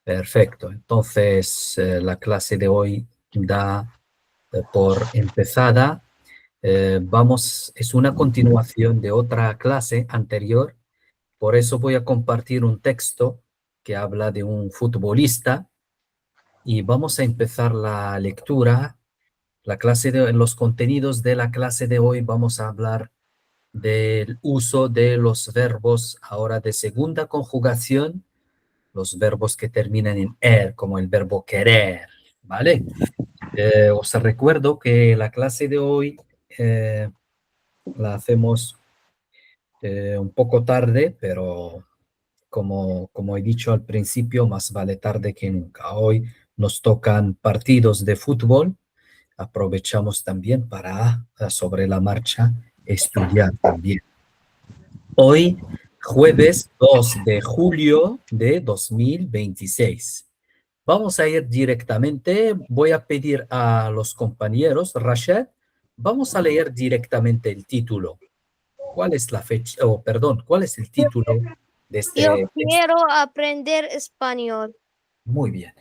Perfecto. Entonces, la clase de hoy da por empezada. Es una continuación de otra clase anterior. Por eso voy a compartir un texto que habla de un futbolista y vamos a empezar la lectura. Los contenidos de la clase de hoy vamos a hablar del uso de los verbos ahora de segunda conjugación, los verbos que terminan en er, como el verbo querer, ¿vale? Os recuerdo que la clase de hoy la hacemos un poco tarde, pero como he dicho al principio, más vale tarde que nunca. Hoy nos tocan partidos de fútbol. Aprovechamos también para sobre la marcha estudiar también. Hoy, jueves 2 de julio de 2026. Vamos a ir directamente. Voy a pedir a los compañeros, Rashad, vamos a leer directamente el título. ¿Cuál es la fecha? Oh, perdón, ¿cuál es el título de Yo este texto? quiero aprender español. Muy bien.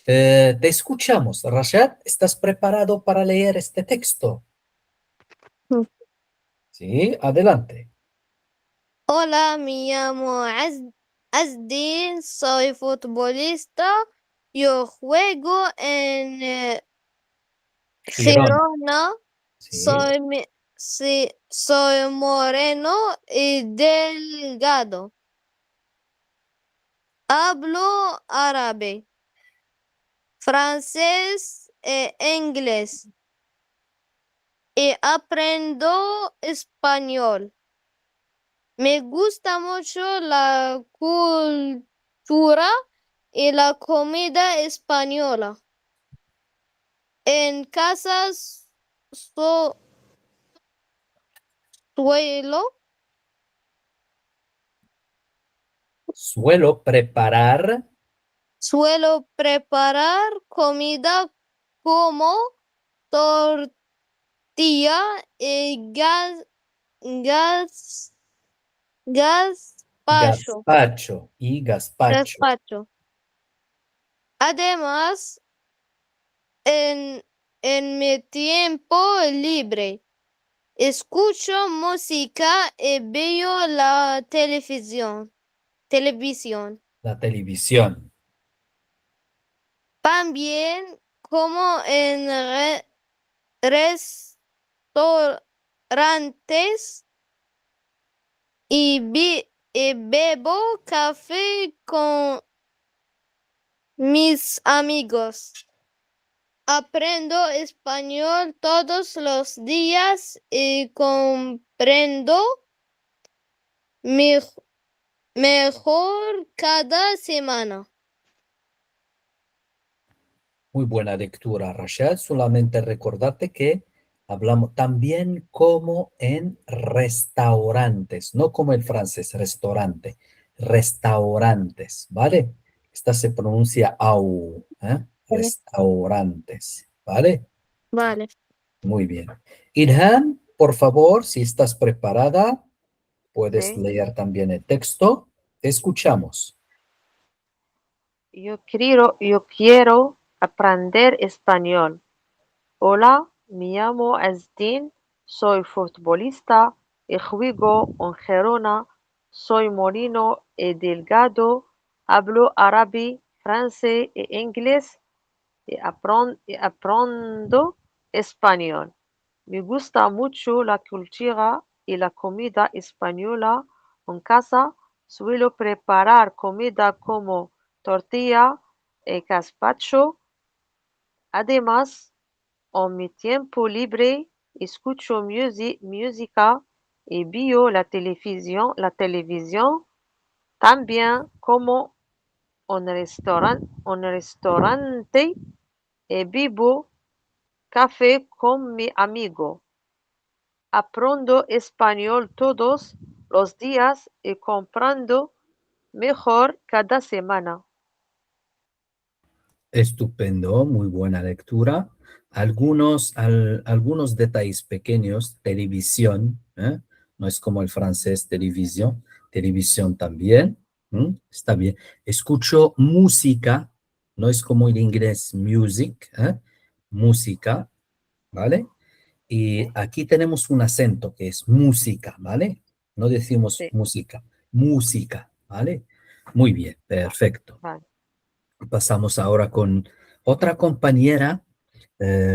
Te escuchamos. Rashad, ¿estás preparado para leer este texto? Sí, adelante. Hola, me llamo Asdin, soy futbolista. Yo juego en Girona. Girona. Sí, Soy moreno y delgado. Hablo árabe, francés e inglés y aprendo español. Me gusta mucho la cultura y la comida española. En casa so- suelo, suelo preparar suelo preparar comida como tortilla y gas, gazpacho. gazpacho y gazpacho. Gazpacho. Además, en, en mi tiempo libre, escucho música y veo la televisión. La televisión. También como en restaurantes y bebo café con mis amigos. Aprendo español todos los días y comprendo mej- mejor cada semana. Muy buena lectura, Rashad. Solamente recordarte que hablamos también como en restaurantes, no como el francés, restaurante, restaurantes, ¿vale? Esta se pronuncia au, ¿eh? Vale. Restaurantes, ¿vale? Vale. Muy bien. Ilham, por favor, si estás preparada, puedes Sí. leer también el texto. Te escuchamos. Yo quiero aprender español. Hola, me llamo Asdin, soy futbolista y juego en Gerona. Soy moreno y delgado. Hablo árabe, francés e inglés y aprendo español. Me gusta mucho la cultura y la comida española. En casa suelo preparar comida como tortilla y gazpacho. Además, en mi tiempo libre escucho música y veo la televisión. También como en restaurante y bebo café con mi amigo. Aprendo español todos los días y comprendo mejor cada semana. Estupendo, muy buena lectura. Algunos detalles pequeños, televisión, ¿eh? No es como el francés televisión, televisión también. Está bien. Escucho música, no es como en inglés music, música, ¿vale? Y aquí tenemos un acento que es música, ¿vale? No decimos Sí, música, música, ¿vale? Muy bien, perfecto. vale. Pasamos ahora con otra compañera,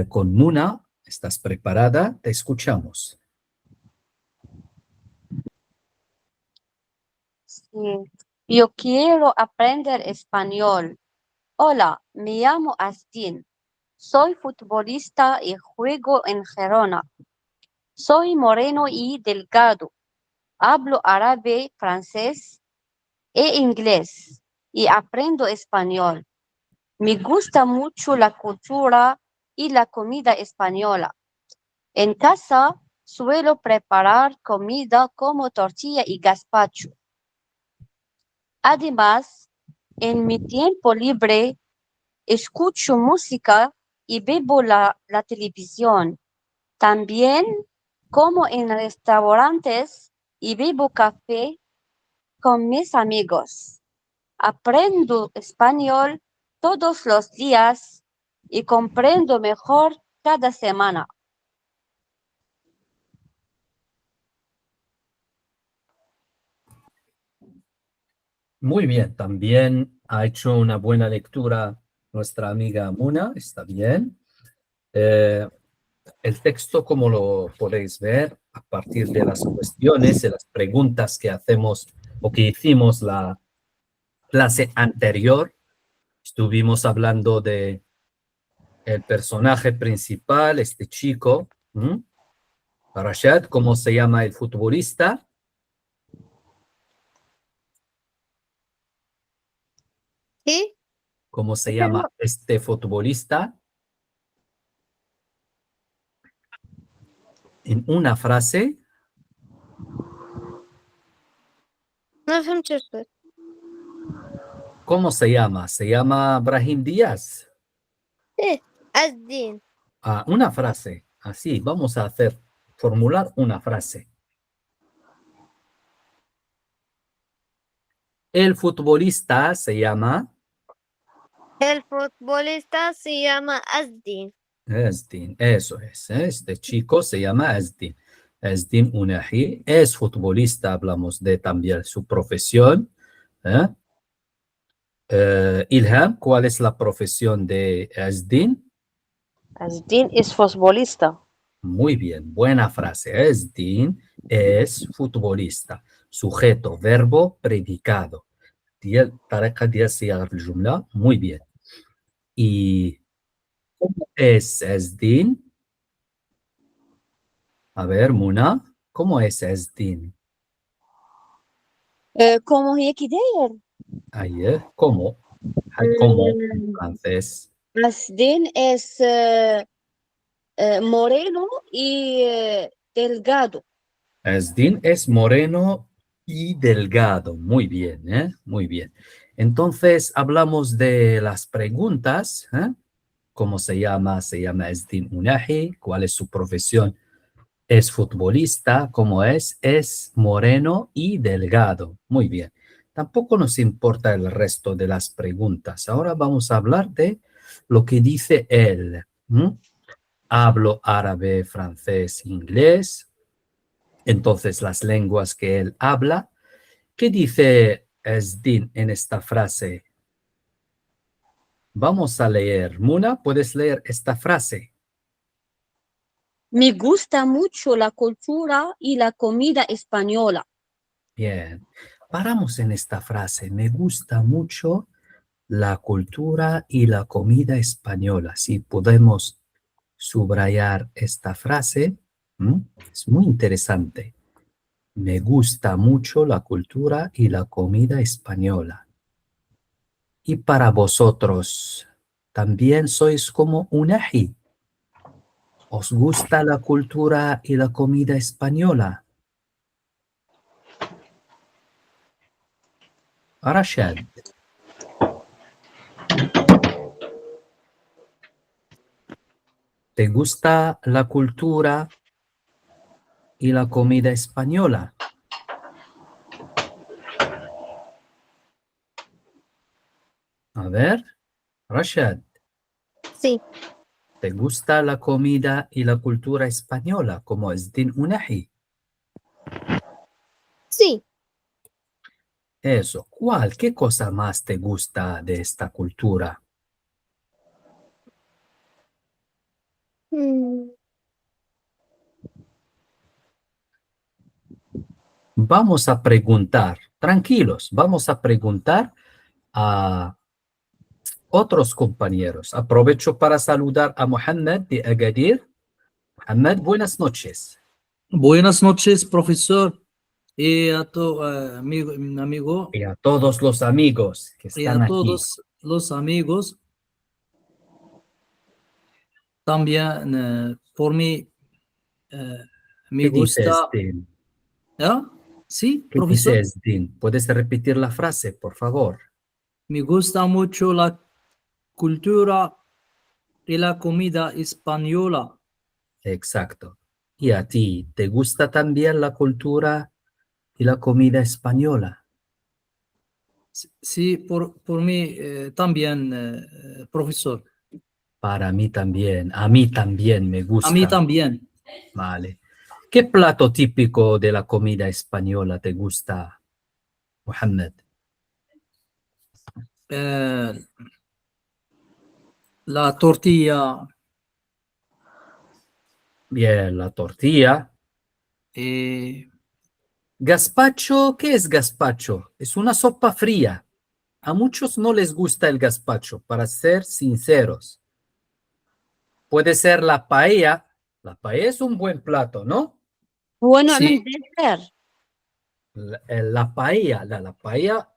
con Muna. ¿Estás preparada? Te escuchamos. Sí, yo quiero aprender español. Hola, me llamo Astin. Soy futbolista y juego en Gerona. Soy moreno y delgado. Hablo árabe, francés e inglés y aprendo español. Me gusta mucho la cultura y la comida española. En casa suelo preparar comida como tortilla y gazpacho. Además, en mi tiempo libre escucho música y veo la televisión. También como en restaurantes y bebo café con mis amigos. Aprendo español todos los días y comprendo mejor cada semana. Muy bien, también ha hecho una buena lectura nuestra amiga Muna, está bien. El texto, como lo podéis ver, a partir de las cuestiones, de las preguntas que hacemos o que hicimos la clase anterior, estuvimos hablando de el personaje principal, este chico, Rashad, ¿cómo se llama el futbolista? ¿Sí? ¿Cómo se Pero llama este futbolista? En una frase, no فهمت شو صار. ¿cómo se llama? Se llama Brahim Díaz. إيه الدين. Ah, una frase. Así, vamos a formular una frase. El futbolista se llama El futbolista se llama الدين. Ezdin. Eso es. Este chico se llama Ezdin. Ezdin Unahi es futbolista. Hablamos de también su profesión. Ilham, ¿cuál es la profesión de Ezdin? Asdin es futbolista. Muy bien, buena frase. Ezdin es futbolista. Sujeto, verbo, predicado. طريقة ديال صياغة الجملة. Muy bien. ¿Y cómo es Ezdin? A ver, Muna, ¿cómo es Ezdin? ¿Cómo هيك داير؟ Ahí, ¿cómo? ¿Cómo en francés? Asdin es moreno y delgado. Ezdin es moreno y delgado. Muy bien, ¿eh? Muy bien. Entonces, hablamos de las preguntas. ¿Cómo se llama? Se llama Ezdin Unahi. ¿Cuál es su profesión? Es futbolista. ¿Cómo es? Es moreno y delgado. Muy bien. Tampoco nos importa el resto de las preguntas. Ahora vamos a hablar de lo que dice él. Hablo árabe, francés, inglés. Entonces, las lenguas que él habla. ¿Qué dice Esdin en esta frase? Vamos a leer. Muna, ¿puedes leer esta frase? Me gusta mucho la cultura y la comida española. Bien. Paramos en esta frase. Me gusta mucho la cultura y la comida española. Si podemos subrayar esta frase, es muy interesante. Me gusta mucho la cultura y la comida española. Y para vosotros, también sois como un ají. ¿Os gusta la cultura y la comida española? Rashad, ¿te gusta la cultura y la comida española? A ver, Rashad, Sí. ¿te gusta la comida y la cultura española como Asdin Unahi? Sí. Eso, ¿cuál? ¿Qué cosa más te gusta de esta cultura? Mm, Vamos a preguntar, tranquilos, vamos a preguntar a otros compañeros. Aprovecho para saludar a Mohammed de Agadir. Mohammed, buenas noches. Buenas noches, profesor, y a tu amigo, Y a todos los amigos que y a están aquí. todos los amigos. También por mí me ¿Qué dice gusta. Asdin? ¿Ah? Sí, ¿Qué dice profesor, Asdin? ¿Puedes repetir la frase, por favor? me gusta mucho la cultura y la comida española. Exacto. ¿Y a ti, te gusta también la cultura y la comida española? Sí, por mí también, profesor. Para mí también. A mí también me A mí gusta. también. Vale. ¿Qué plato típico de la comida española te gusta, Mohammed? Eh, la tortilla Bien, la tortilla. y Gazpacho, ¿qué es gazpacho? Es una sopa fría. A muchos no les gusta el gazpacho, para ser sinceros. Puede ser la paella. La paella es un buen plato, ¿no? هو نوع من sí, الديسير. La paella, la paella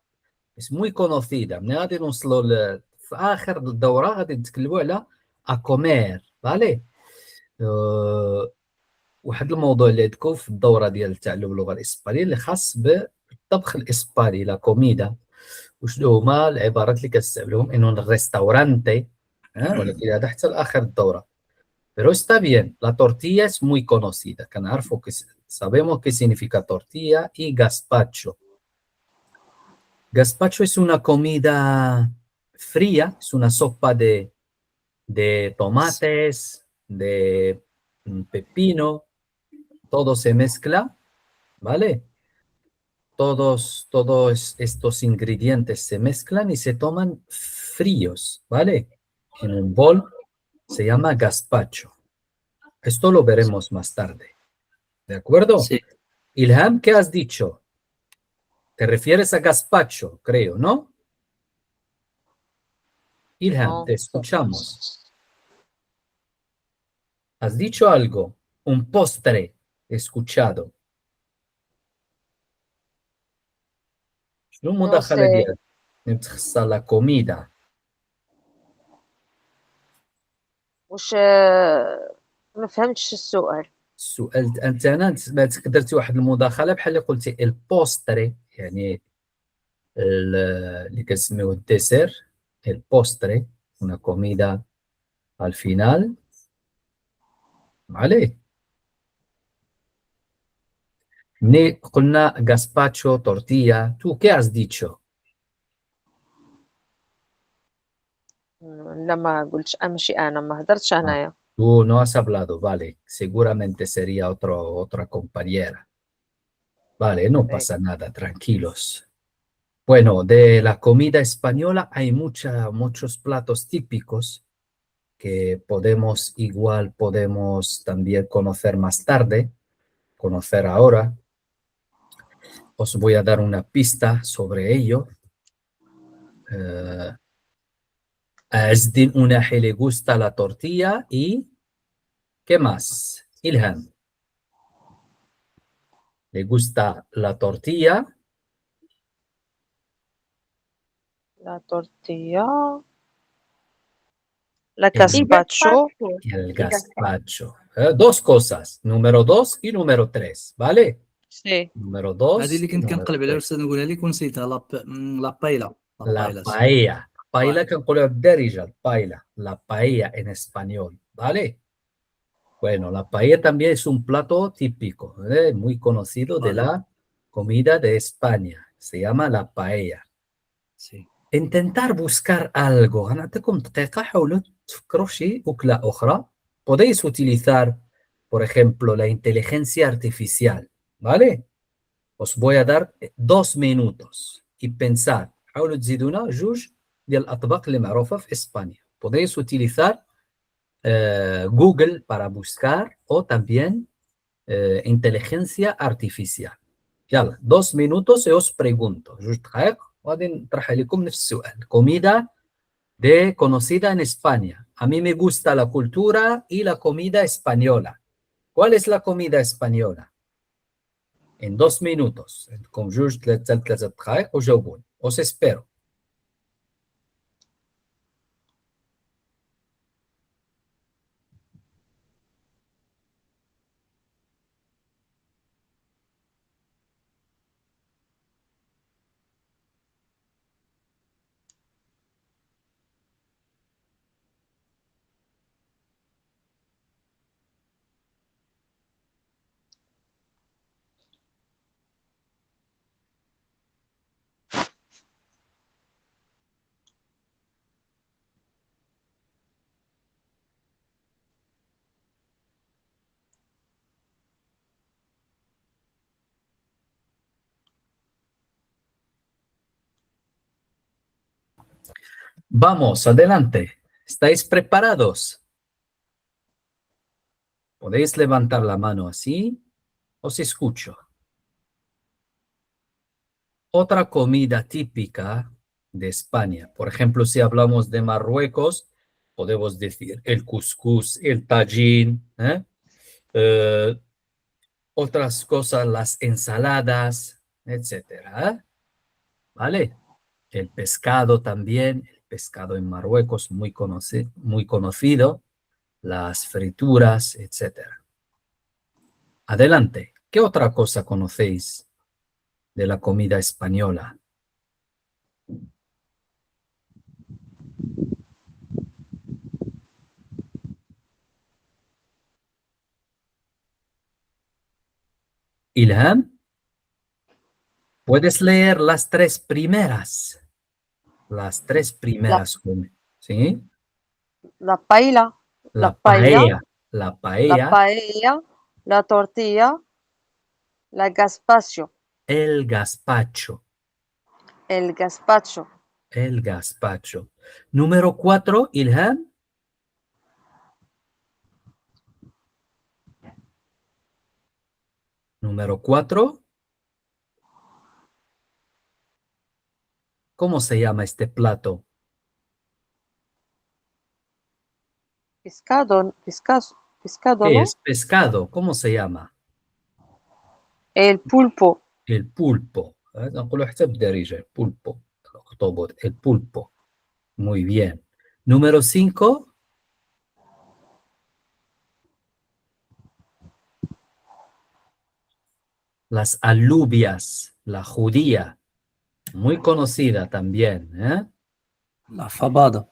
es muy conocida. من غادي نوصلوا في آخر الدورة غادي نتكلموا على a comer, ¿vale? واحد الموضوع اللي عندكم في الدورة ديال تعلم اللغة الإسبانية اللي خاص بالطبخ الإسباني، لا كوميدا. وشنو هما العبارات اللي كنستعملوهم؟ انه الريستورانتي، ولكن هذا حتى لاخر الدوره. Pero está bien, la tortilla es muy conocida. Sabemos qué significa tortilla y gazpacho. Gazpacho es una comida fría, es una sopa de tomates, de pepino, todo se mezcla, ¿vale? Todos estos ingredientes se mezclan y se toman fríos, ¿vale? En un bol, se llama gazpacho. Esto lo veremos más tarde. ¿De acuerdo? sí, Ilham, ¿qué has dicho? Te refieres a gazpacho, creo, ¿no? Ilham, No. te escuchamos. Has dicho algo, un postre, he escuchado. شنو No المداخلة sé. ديالك؟ نتخصص la comida. وش ما فهمتش السؤال. السؤال انا سمعتك درتي واحد المداخله بحال اللي قلتي البوستري، يعني اللي كنسميوه الديسير، البوستري una comida al final, ¿vale? ملي قلنا gazpacho, tortilla, ¿tú qué has dicho? لا ما قلتش ماشي انا ما هدرتش انايا. Tú no has hablado, vale, seguramente sería otra compañera. Vale, no pasa nada, tranquilos. Bueno, de la comida española hay muchos platos típicos que podemos también conocer más tarde, conocer ahora. Os voy a dar una pista sobre ello. A Asdin Unahi le gusta la tortilla y ¿qué más? Ilham, le gusta la tortilla, لا تورتيا لا El- كاسباتشو y el gazpacho. Dos cosas, número 2 y número 3, ¿vale? سي. Número 2 هذه اللي y كنت número كنقلب عليها 3. باش نقولها لك ونسيتها لا بايلا. La paella. Paella كنقولوها بالدارجة, paella. La paella en español, ¿vale? Bueno, la paella también es un plato típico, muy conocido de Vale. la comida de España. Se llama la paella. Sí. intentar buscar algo. هنعطيكم دقيقة حاولوا تفكروا في شي أكلة أخرى. Podéis utilizar, por ejemplo, la inteligencia artificial, ¿vale? Os voy a dar 2 minutos y pensar. حاولوا تزيدونا جوج ديال الأطباق اللي معروفة في إسبانيا. Podéis utilizar Google para buscar o también inteligencia artificial. يلا 2 minutos y os pregunto. جوج دقائق وغادي نطرح عليكم نفس السؤال. Comida conocida en España. A mí me gusta la cultura y la comida española. ¿Cuál es la comida española? En 2 minutos. عندكم جوج 3 دقائق وجاوبوني. Os espero. Vamos, adelante. ¿Estáis preparados? Podéis levantar la mano así. Os escucho. Otra comida típica de España. Por ejemplo, si hablamos de Marruecos, podemos decir el cuscús, el tajín, otras cosas, las ensaladas, etcétera. ¿Vale? El pescado también, el pescado en Marruecos muy conocido, las frituras, etcétera. Adelante, ¿qué otra cosa conocéis de la comida española? Ilham, puedes leer las 3 primeras. Las 3 primeras, ¿sí? La paella. La paella. La La paella, paella. La tortilla. La gazpacho. el gazpacho. El gazpacho. El gazpacho. Número 4, Ilham. Número 4. ¿Cómo se llama este plato? Pescado, ¿Qué ¿no? es pescado? ¿Cómo se llama? El pulpo. El pulpo. نقولوا حتى بالدارجة pulpo. الأخطبوط. El pulpo. Muy bien. Número 5. Las alubias, la judía. Muy conocida también, ¿eh? La fabada.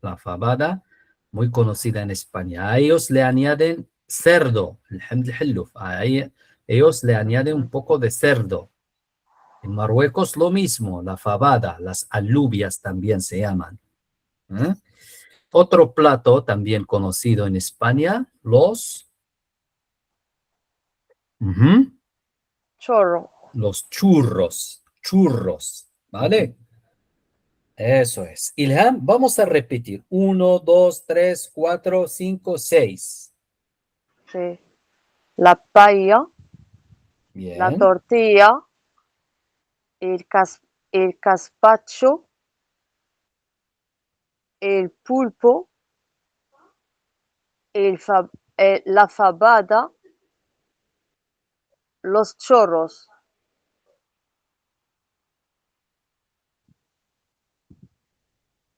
La fabada, muy conocida en España. A ellos le añaden cerdo, ellos le añaden un poco de cerdo. En Marruecos lo mismo, la fabada, las alubias también se llaman. ¿Eh? Otro plato también conocido en España, los Chorro. los churros, ¿vale? Eso es. Ilham, vamos a repetir. 1, 2, 3, 4, 5, 6. Sí. La paella. Bien. La tortilla. El gazpacho. El pulpo. La fabada. Los chorros.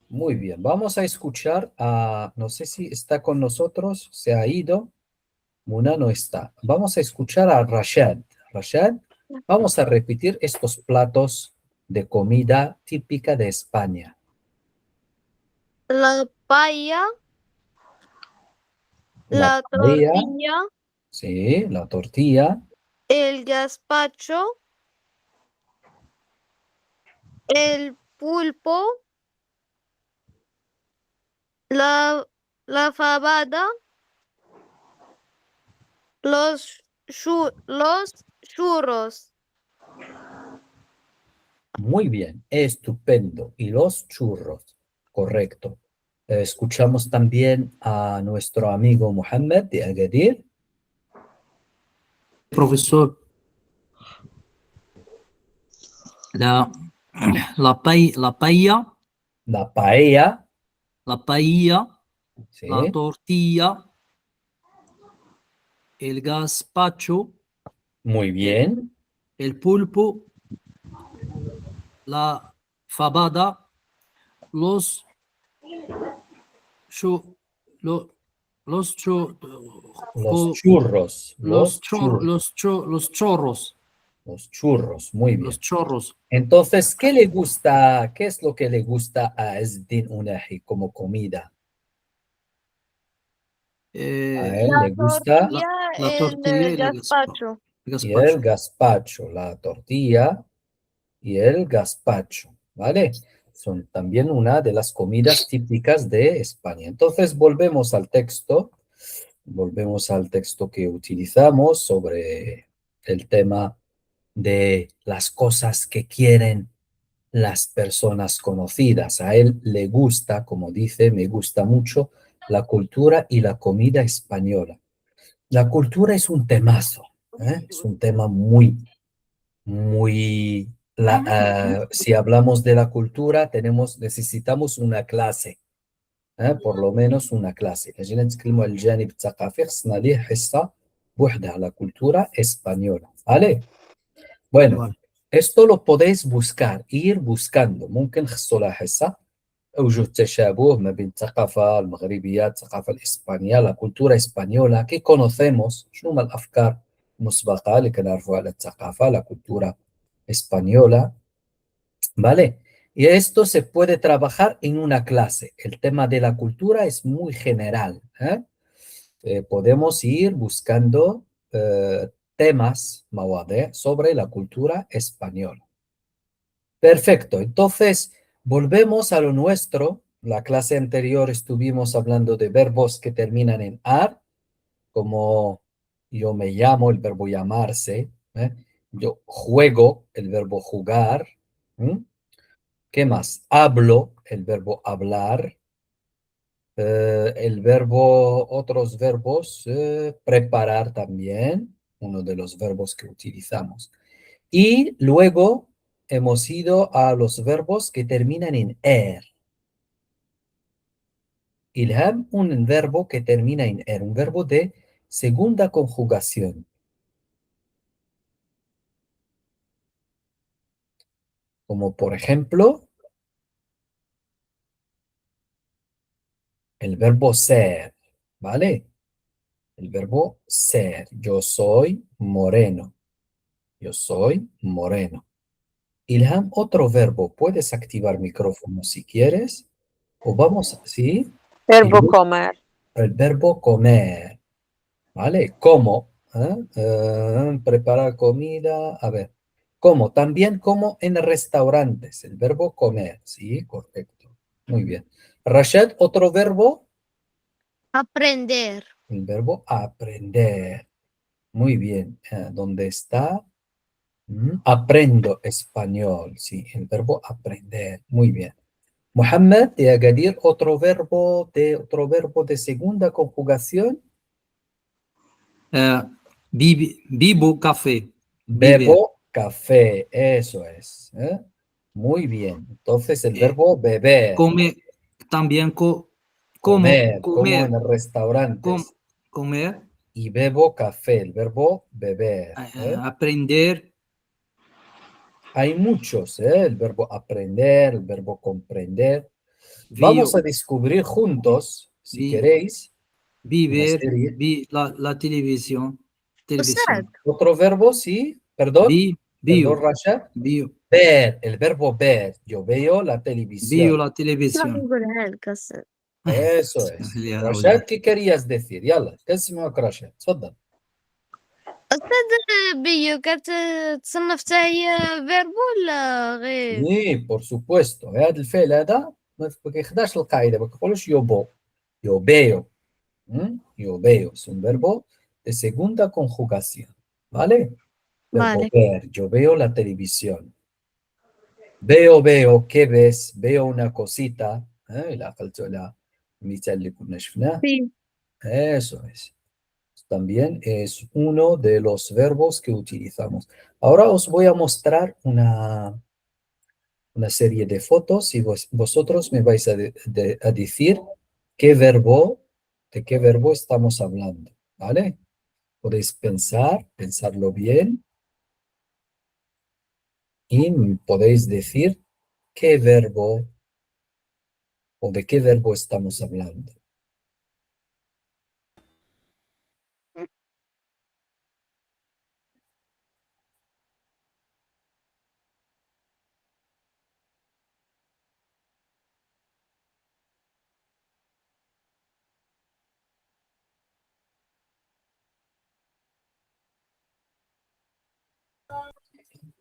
Muy bien. Vamos a escuchar a, no sé si está con nosotros, se ha ido. Muna no está. Vamos a escuchar a Rashad. Rashad, vamos a repetir estos platos de comida típica de España. La paella, la paella, tortilla, sí, la tortilla, el gazpacho, el pulpo, la fabada, los churros. Muy bien, estupendo. Y los churros, correcto. Escuchamos también a nuestro amigo Mohammed de Agadir. Profesor, la, la paella, La paella, la ¿sí? tortilla, el gazpacho, Muy bien. el pulpo, la fabada, los chu- lo- los chu- Los jo- churros, los los churros, los chorros, los churros, muy bien. los chorros. Entonces, ¿qué le gusta? ¿Qué es lo que le gusta a Ezdin Unahi como comida? A Eh, él le gusta la tortilla y el gazpacho. y el gazpacho. gazpacho, la tortilla y el gazpacho, ¿vale? Son también una de las comidas típicas de España. Entonces, volvemos al texto que utilizamos sobre el tema de las cosas que quieren las personas conocidas. A él le gusta, como dice, me gusta mucho la cultura y la comida española. La cultura es un temazo, ¿eh? Es un tema muy, muy... si hablamos de la cultura, necesitamos una clase, por lo menos una clase. أجينا نتكلموا على الجانب الثقافي خصنا ليه حصة بوحدها على cultura española, ¿vale? Bueno, Vale. esto lo podéis buscar, ir buscando. ممكن خصو لها حصة أوجه التشابه ما بين الثقافة المغربية الثقافة الإسبانية la cultura española que conocemos شنو هما الأفكار المسبقة اللي كنعرفوها على الثقافة la cultura española, ¿vale? Y esto se puede trabajar en una clase. El tema de la cultura es muy general, ¿eh? Podemos ir buscando temas, mawade, sobre la cultura española. Perfecto, entonces volvemos a lo nuestro. La clase anterior estuvimos hablando de verbos que terminan en ar, como yo me llamo, el verbo llamarse, ¿eh? Yo juego, el verbo jugar. ¿Qué más? Hablo, el verbo hablar. Otros verbos, preparar también, uno de los verbos que utilizamos. Y luego hemos ido a los verbos que terminan en er. Ilham, un verbo que termina en er, un verbo de segunda conjugación. Como por ejemplo, el verbo ser, ¿vale? El verbo ser. Yo soy moreno. Yo soy moreno. Ilham, otro verbo. Puedes activar micrófono si quieres. O vamos, ¿sí? Verbo comer. El verbo comer. ¿Vale? Como. Preparar comida. A ver. Como. También como en restaurantes. El verbo comer. Sí, correcto. Muy bien. Rashad, otro verbo. Aprender. El verbo aprender. Muy bien. ¿Dónde está? Aprendo español, sí, el verbo aprender. Muy bien. Mohammed, de Agadir, otro verbo de segunda conjugación. Bibo café. Bebo café, eso es. Muy bien. Entonces el verbo beber, Come, también como en restaurantes. comer, Y bebo café, el verbo beber. aprender, Hay muchos, el verbo aprender, el verbo comprender. Vamos a descubrir juntos, si queréis, una vivir, serie. la televisión. Otro verbo, sí, perdón, Bio, Rashad. bio, Ver, el verbo ver. Yo veo la televisión. la televisión. Eso es. Rashad, ¿qué querías decir? Yala, اسمعك رشاد. تفضل. أستاذ بيو كتصنف حتى هي فيرب ولا غير؟ Sí, por supuesto. هذا الفعل هذا ما كيخدعش القاعدة، ما كنقولوش yo veo. Yo veo es un verbo de segunda conjugación, ¿vale? Verbo Vale. ver, yo veo la televisión. Veo, ¿qué ves? Veo una cosita. المثال اللي كنا شفناه. Sí. Eso es. También es uno de los verbos que utilizamos. Ahora os voy a mostrar una serie de fotos y vosotros me vais a decir de qué verbo estamos hablando, ¿vale? Podéis pensarlo bien y podéis decir qué verbo o de qué verbo estamos hablando.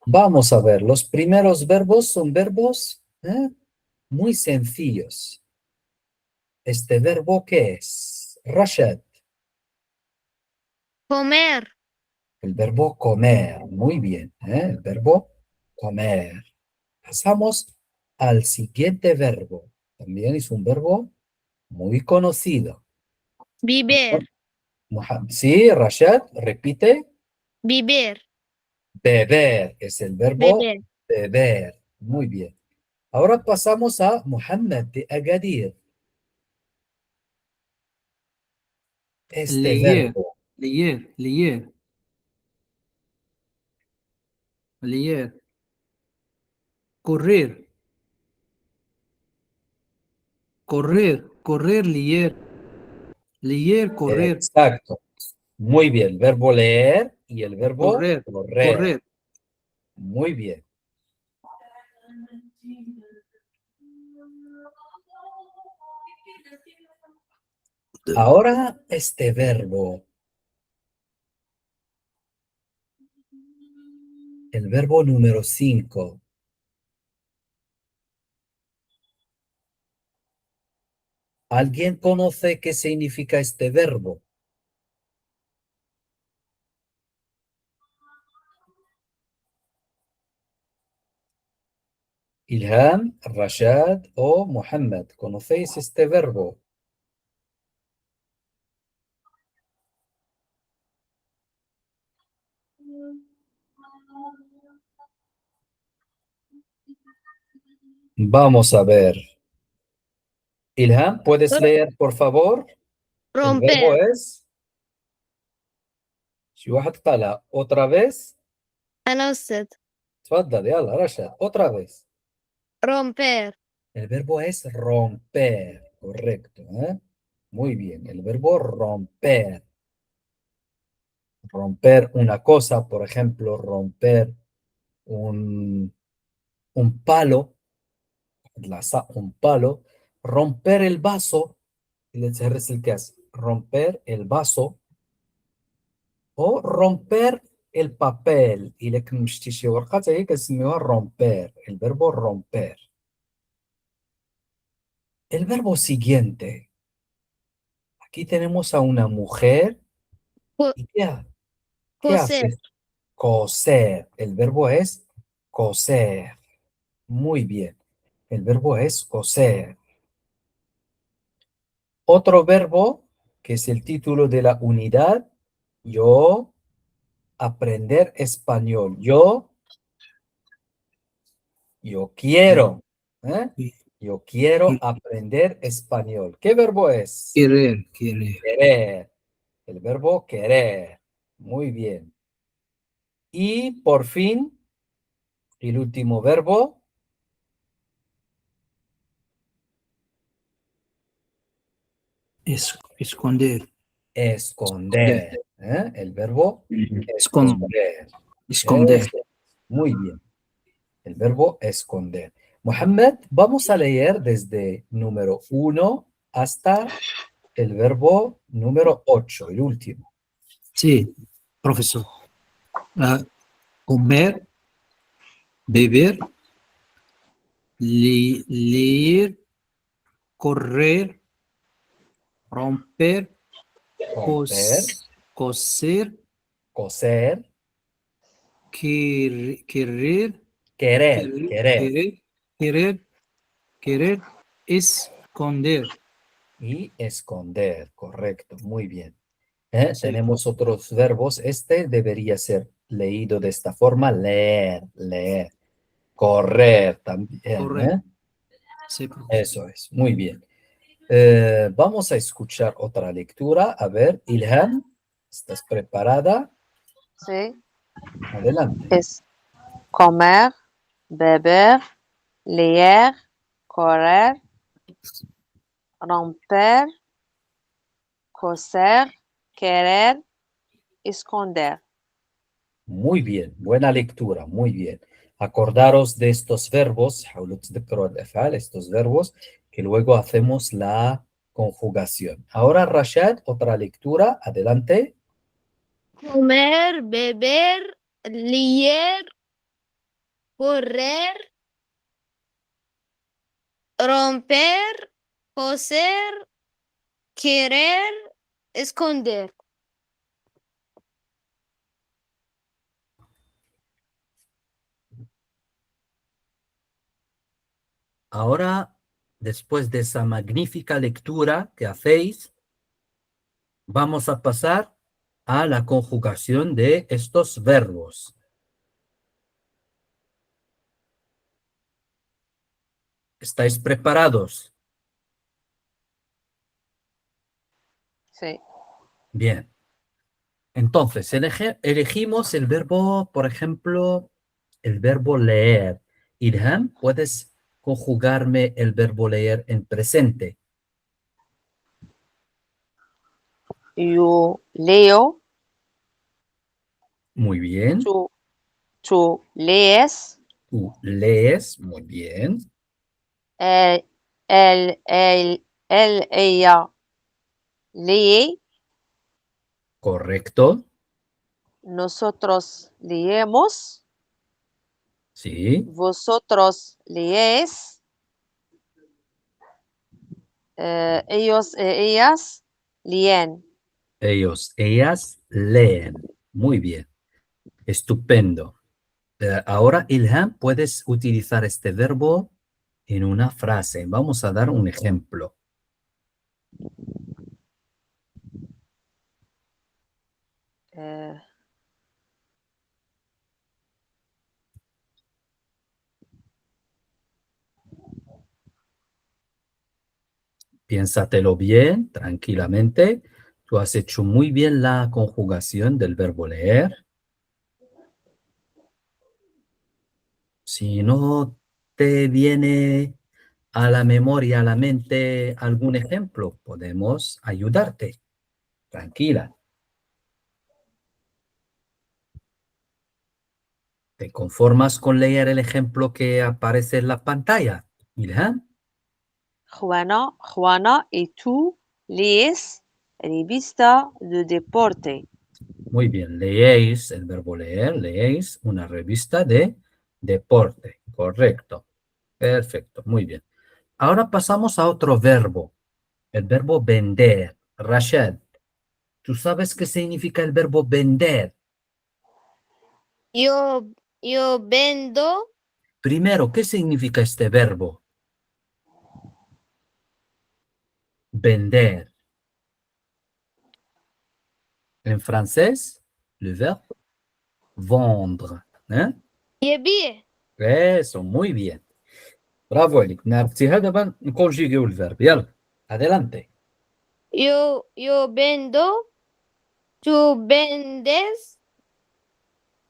Vamos a ver, los primeros verbos son verbos muy sencillos. ¿Este verbo qué es? Rashad. Comer. El verbo comer, muy bien, el verbo comer. Pasamos al siguiente verbo. También es un verbo muy conocido. Beber. Sí, Rashad, repite. Beber. Beber es el verbo Beber. beber. Muy bien. Ahora pasamos a Muhammad de Agadir. Este leer, verbo. leer, correr, leer, correr, Exacto. Muy bien. Verbo leer y el verbo correr. correr. Muy bien. Ahora este verbo. El verbo número 5. ¿Alguien conoce qué significa este verbo? Ilham, Rashad o Muhammad, ¿conocéis este verbo? Vamos a ver. Ilham, ¿puedes leer, por favor? El verbo Romper. es... شي واحد قالها otra vez. أنا أستاذ. تفضل يلا رشاد otra vez. Romper. El verbo es romper, correcto, ¿eh? Muy bien, el verbo romper. Romper una cosa, por ejemplo, romper un palo, un palo, romper el vaso, romper el vaso o romper el papel. romper, el verbo romper. El verbo siguiente. Aquí tenemos a una mujer. ¿Y qué Coser. hace? Coser. El verbo es coser. Muy bien. El verbo es coser. Otro verbo, que es el título de la unidad, yo aprender español. Yo quiero. Yo quiero aprender español. ¿Qué verbo es? Querer. Querer. El verbo querer. Muy bien. Y por fin, el último verbo. Esconder. Esconder. El verbo Esconder. Eso. Muy bien. El verbo esconder. Mohamed, vamos a leer desde número 1 hasta el verbo número 8, el último. Sí, profesor. comer, beber, leer, correr, romper, Romper, coser, coser, querer, querer, querer, querer. querer, esconder. Y esconder, correcto, muy bien. Sí, Tenemos otros verbos. Este debería ser leído de esta forma, leer, leer. Correr también, correr. Sí, profesor. Eso es, muy bien. Vamos a escuchar otra lectura. A ver, Ilham, ¿estás preparada? Sí. Adelante. Es comer, beber, leer, correr, romper, coser, querer, esconder. Muy bien, buena lectura, muy bien. Acordaros de estos verbos, حاولوا تذكروا الأفعال, estos verbos, que luego hacemos la conjugación. Ahora, Rashad, otra lectura, adelante. comer, beber, leer, correr, romper, coser, querer, esconder. Ahora, después de esa magnífica lectura que hacéis, vamos a pasar a la conjugación de estos verbos. ¿Estáis preparados? Sí. Bien. Entonces, elegimos el verbo, por ejemplo, el verbo leer. Ilham, ¿puedes conjugarme el verbo leer en presente? Yo leo, Muy bien. tú lees, Tú lees, muy bien. él, ella lee, Correcto. nosotros leemos, Sí. vosotros leéis, ellos e ellas leen. Ellos, ellas leen. Muy bien. Estupendo. Ahora, Ilham, puedes utilizar este verbo en una frase. Vamos a dar un ejemplo. Eh, Piénsatelo bien, tranquilamente. Tú has hecho muy bien la conjugación del verbo leer. Si no te viene a la memoria, a la mente algún ejemplo, podemos ayudarte. Tranquila. ¿Te conformas con leer el ejemplo que aparece en la pantalla? Ilham. Juana y tú lees revista de deporte. Muy bien, leéis el verbo leer, leéis una revista de deporte. Correcto. Perfecto, muy bien. Ahora pasamos a otro verbo, el verbo vender. Rashad, ¿tú sabes qué significa el verbo vender? Yo vendo, Primero, ¿qué significa este verbo? Vender. En francés, le verbe vendre. ¿Eh? يبيع. Eso, muy bien. برافو عليك. نعرفتي هذا دابا نكونجيغيو الفيرب. يلا adelante. Yo vendo, tú vendes,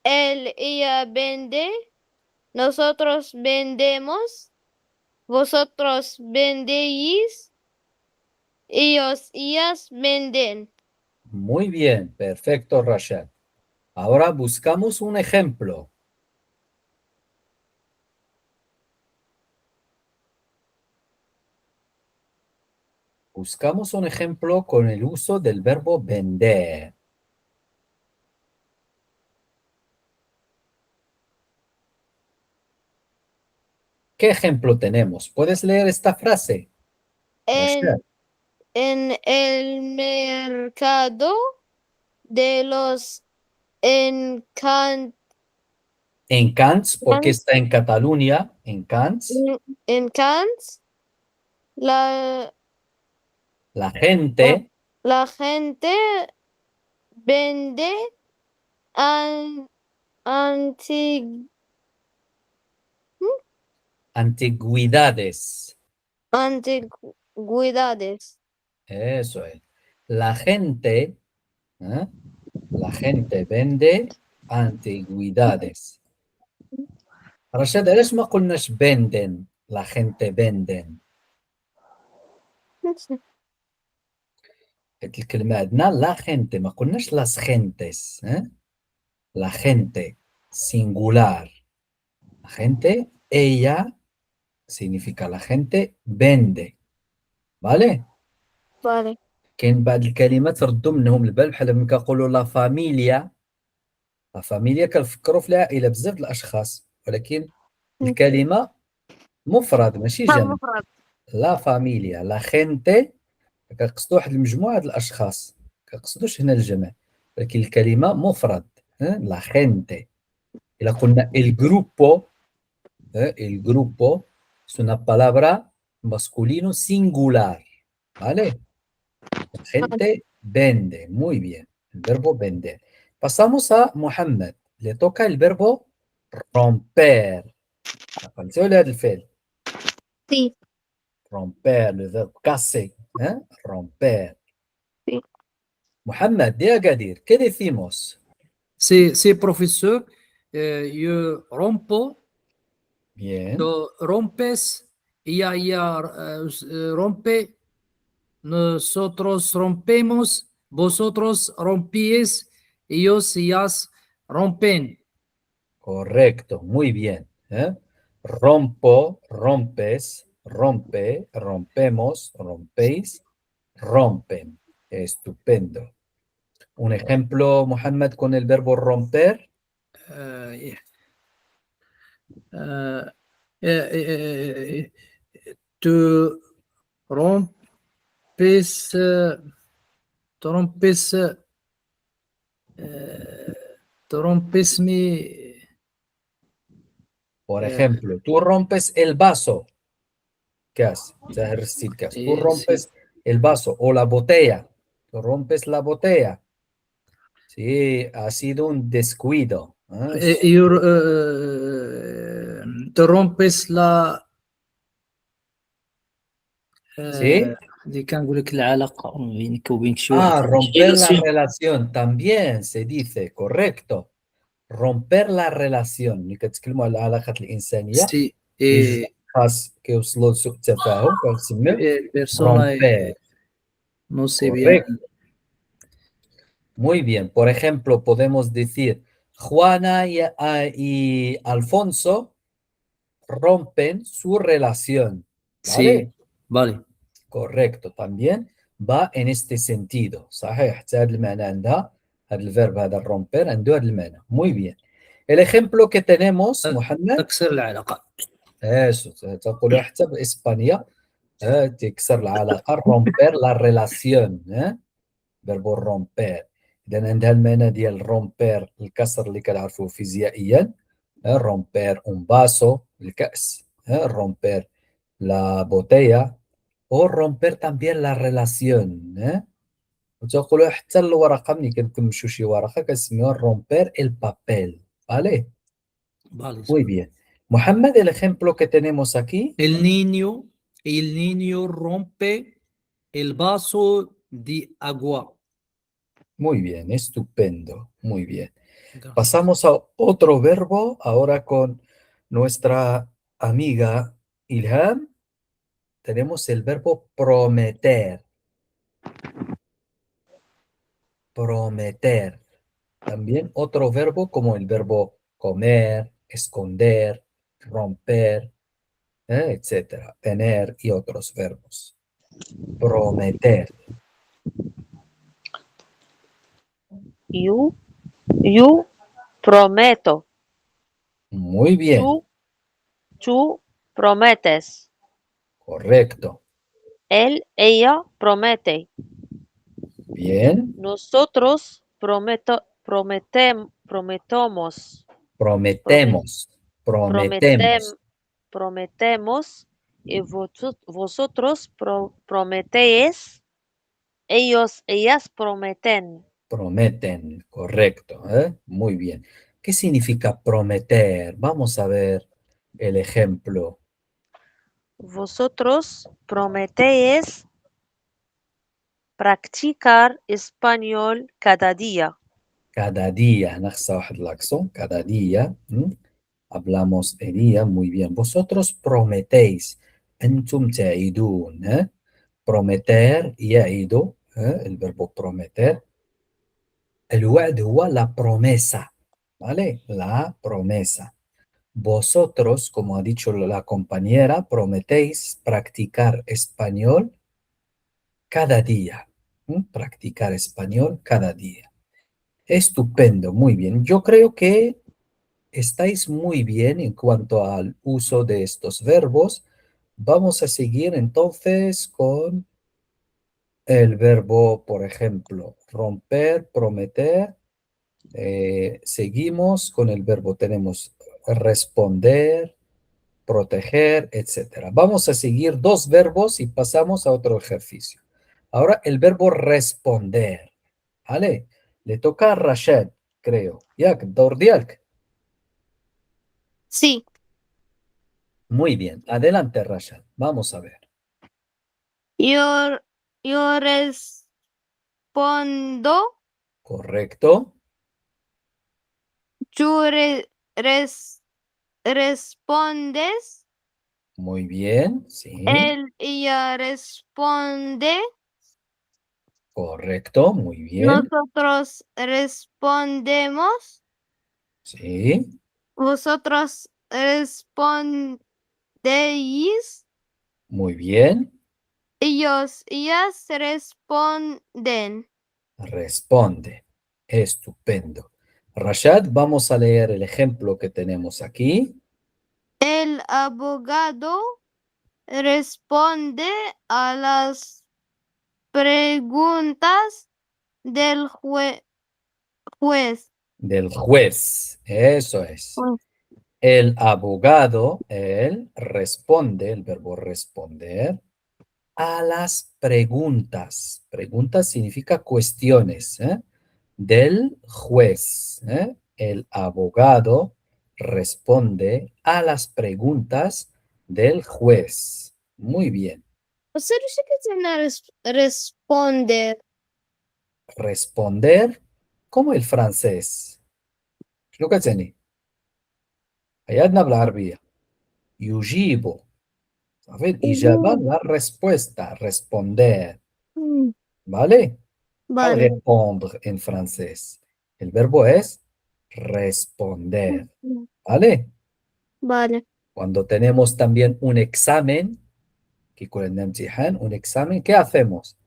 ella vende, nosotros vendemos, vosotros vendéis, ellas venden. Muy bien, perfecto, Rashad. Ahora buscamos un ejemplo. Buscamos un ejemplo con el uso del verbo vender. ¿Qué ejemplo tenemos? ¿Puedes leer esta frase? Rashad. En el mercado de los encantos. En Cannes, porque está en Cataluña, en Cannes, En Cannes, la gente vende an- antig- antigüedades. antigüedades. Eso es. La gente, ¿eh? La gente vende antigüedades. رشاد ليش ما قلناش venden؟ La gente venden. الكلمة عندنا la gente، ما قلناش las gentes. La gente, singular. La gente, ella, significa la gente, vende. ¿Vale؟ Vale. كاين بعض الكلمات ردوا منهم البال بحال ملي كنقولوا لا فاميليا. لا فاميليا كنفكروا في العائلة بزاف د الأشخاص، ولكن الكلمة مفرد ماشي جمع. مفرد. لا فاميليا، لا خينتي كنقصدوا واحد المجموعة د الأشخاص، كنقصدوش هنا الجمع، ولكن الكلمة مفرد. لا خينتي. إلا قلنا el grupo es una palabra masculino singular. ¿Vale? La gente vende. Muy bien. El verbo vender. Pasamos a Mohammed. Le toca el verbo romper. فهمتوا ولا هذا الفعل؟ Sí. romper, le verbe casser. Romper. Sí. Mohammed, de Agadir, ¿qué decimos? C'est professeur. Yo rompo. Bien. Yo rompes. Ella rompe. Nosotros rompemos. Vosotros rompíes. Ellos rompen. Correcto, muy bien. Rompo, rompes, rompe, rompemos, rompéis, rompen. Estupendo. Un ejemplo, Mohammed, con el verbo romper. Tu rompes. Rompes mi. Por ejemplo, tú rompes el vaso. ¿Qué haces? Tú rompes el vaso o la botella. Tú rompes la botella. Sí, ha sido un descuido. Te rompes la. ¿Sí? romper la relación también se dice, correcto. romper la relación. اللي كتكلموا على العلاقات الإنسانية. Sí. الأشخاص كيوصلوا لسوء التفاهم كنسميو Persona romper. no sé bien. Muy bien. Por ejemplo, podemos decir Juana y Alfonso rompen su relación. ¿Vale? Sí, vale. Correcto. También va en este sentido. صحيح. حتى هذا المعنى عندها. هذا الفيرب هذا romper عنده هذا المعنى. Muy bien. El ejemplo que tenemos, محمد. تكسر العلاقة. Eso. تقولوا حتى بإسبانيا. تكسر العلاقة. romper la relación. verbo romper. إذا عندها المعنى ديال romper الكسر اللي كنعرفوه فيزيائيا. romper un vaso الكأس. romper la botella. o romper también la relación. وتقولوا حتى الورقة ملي كنكمشوا شي ورقة كنسميوها romper el papel. ¿Vale? Vale. Muy bien. Mohamed, el ejemplo que tenemos aquí. El niño rompe el vaso de agua. Muy bien, estupendo. Muy bien. Gracias. Pasamos a otro verbo ahora con nuestra amiga Ilham. Tenemos el verbo prometer. Prometer. También otro verbo como el verbo comer, esconder, romper, etcétera. Tener y otros verbos. Prometer. Yo prometo. Muy bien. Tú prometes. Correcto. Él, ella promete. Bien. Nosotros prometemos. Prometemos. Prometemos. Prometemos y vosotros prometéis. Ellos, ellas prometen. Prometen. Correcto. Muy bien. ¿Qué significa prometer? Vamos a ver el ejemplo. Vosotros prometéis practicar español cada día. Cada día. نخسة واحد الأكسون. Cada día. Hablamos de día. Muy bien. Vosotros prometéis. أنتم تعيدون. Prometer. يعيد. El verbo prometer. الوعد هو la promesa. ¿Vale? La promesa. Vosotros, como ha dicho la compañera, prometéis practicar español cada día. Practicar español cada día. Estupendo, muy bien. Yo creo que estáis muy bien en cuanto al uso de estos verbos. Vamos a seguir entonces con el verbo, por ejemplo, romper, prometer. Seguimos con el verbo, tenemos responder, proteger, etc. Vamos a seguir dos verbos y pasamos a otro ejercicio. Ahora el verbo responder. ¿Vale? Le toca a Rashad, creo. Yak, الدور ديالك. Sí. Muy bien. Adelante, Rashad. Vamos a ver. Yo respondo. Correcto. Tú respondes. Muy bien. Sí. Ella responde. Correcto. Muy bien. Nosotros respondemos. Sí. Vosotros respondéis. Muy bien. Ellas responden. Responde. Estupendo. Rashad, vamos a leer el ejemplo que tenemos aquí. El abogado responde a las preguntas del juez. Del juez. Eso es. El abogado, él responde, el verbo responder, a las preguntas. Preguntas significa cuestiones, del juez. El abogado responde a las preguntas del juez. Muy bien. Responder. Responder como el francés. شنو كتعني؟ عيادنا بالعربية. يجيب. ¿Saben? إجابة la respuesta. Responder. ¿Vale? Al Vale. répondre en francés. El verbo es responder. ¿Vale? Vale. Cuando tenemos también un examen, que con el امتحان, un examen, ¿qué hacemos?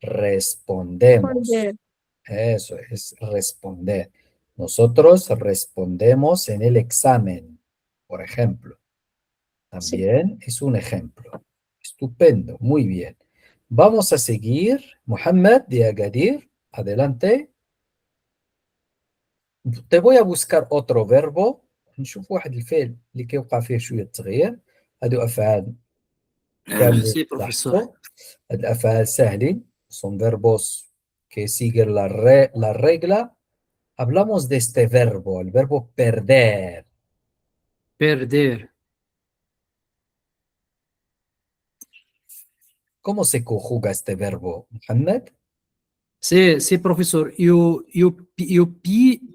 Respondemos. Eso es responder. Nosotros respondemos en el examen, por ejemplo. También es un ejemplo. Estupendo, muy bien. Vamos a seguir. Mohamed de Agadir, adelante. Te voy a buscar otro verbo. نشوف واحد الفعل اللي كيوقع فيه شوية التغيير. هادو أفعال كاملين Sí, profesor. لاحظوا. هاد الأفعال سهلين. Son verbos que siguen la regla. Hablamos de este verbo, el verbo perder. Perder. ¿Cómo se conjuga este verbo, Mohamed? Sí, profesor.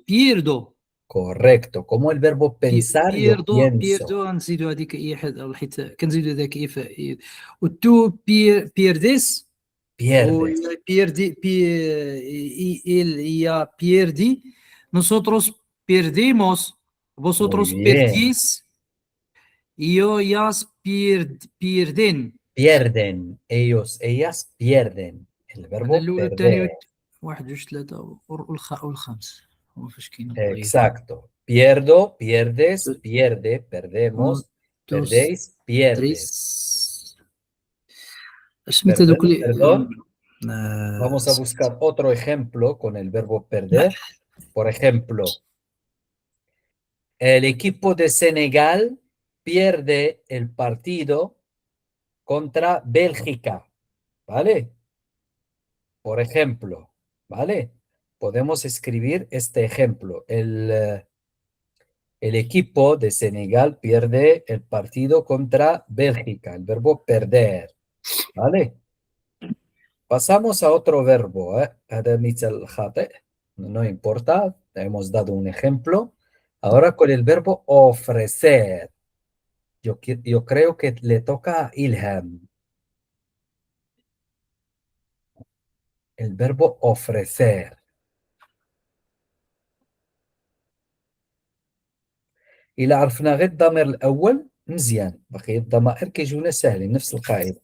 Pierdo. Correcto. Como el verbo pensar, yo pienso. بيردو نزيدو هذيك اي حد حيت كنزيدو ذاك اي وتو بيرديس Pierdes. ella pierde, nosotros perdemos, vosotros Muy bien. perdís, y ellas pierden. Pierden. Ellos, ellas pierden. El verbo الأولى الثانية perder. واحد جوج ثلاثة والخامس هو فاش كاين التغيير. Exacto. Pierdo, pierdes, pierde, perdemos, dos, perdéis, pierde. تريس سميت Perder, هذوك اللي perdón. آه، Vamos a buscar otro ejemplo con el verbo perder. Por ejemplo, el equipo de Senegal pierde el partido contra Bélgica, ¿vale? Por ejemplo, ¿vale? Podemos escribir este ejemplo. El equipo de Senegal pierde el partido contra Bélgica, el verbo perder, ¿vale? Pasamos a otro verbo, ¿eh? هذا مثال خاطئ. No importa, hemos dado un ejemplo. Ahora con el verbo ofrecer. Yo creo que le toca a Ilham. El verbo ofrecer. إلا عرفنا غير الضمير الأول مزيان، بقية الضمائر كيجونا ساهلين نفس القاعدة.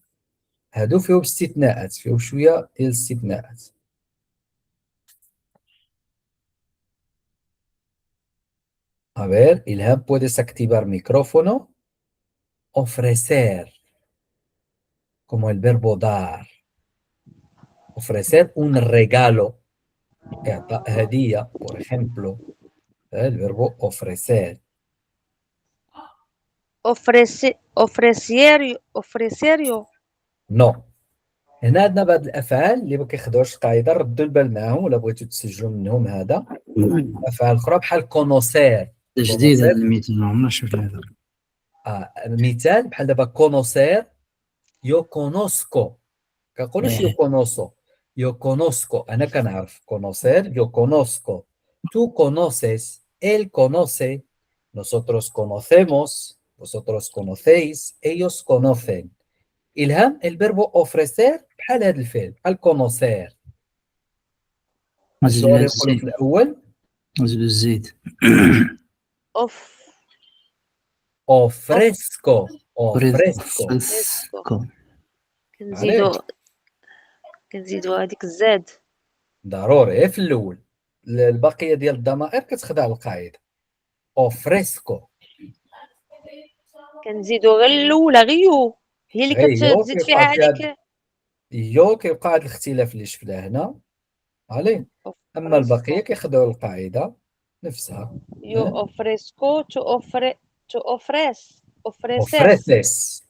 هادو فيهم استثناءات، فيهم شوية ديال الاستثناءات. A ver, Ilham, ¿puedes activar micrófono? Ofrecer, como el verbo dar. Ofrecer un regalo, هدية, por ejemplo. El verbo ofrecer. ofrecer. No. هنا عندنا بعض الافعال اللي ما كيخدعوش القاعده، ردوا البال معاهم ولا بغيتوا تسجلوا منهم. هذا افعال اخرى بحال كونوسير. جديد هذا المثال ما عمرنا شفنا هذا. مثال بحال دابا كونوسير، يو كونوسكو. كنقولوش يو كونوسو، يو كونوسكو، انا كنعرف. كونوسير يو كونوسكو. tú conoces, él conoce, nosotros conocemos, vosotros conocéis, ellos conocen. إلهام، الفيربو ofrecer بحال هذا الفعل، بحال conocer. شنو غادي نقولوا في الأول؟ نزيدو الزيت. ofrezco. كنزيدو هذيك الزاد ضروري في الأول. البقية ديال الضمائر كتخضع للقاعدة. ofrezco. كنزيدو غير الأولى، غيو هي اللي كتزيد فيها هذيك يو. كيبقى هذا الاختلاف اللي شفناه هنا، فالي. اما البقيه كيخدعوا القاعده نفسها. يو اوفريسكو تو اوفريس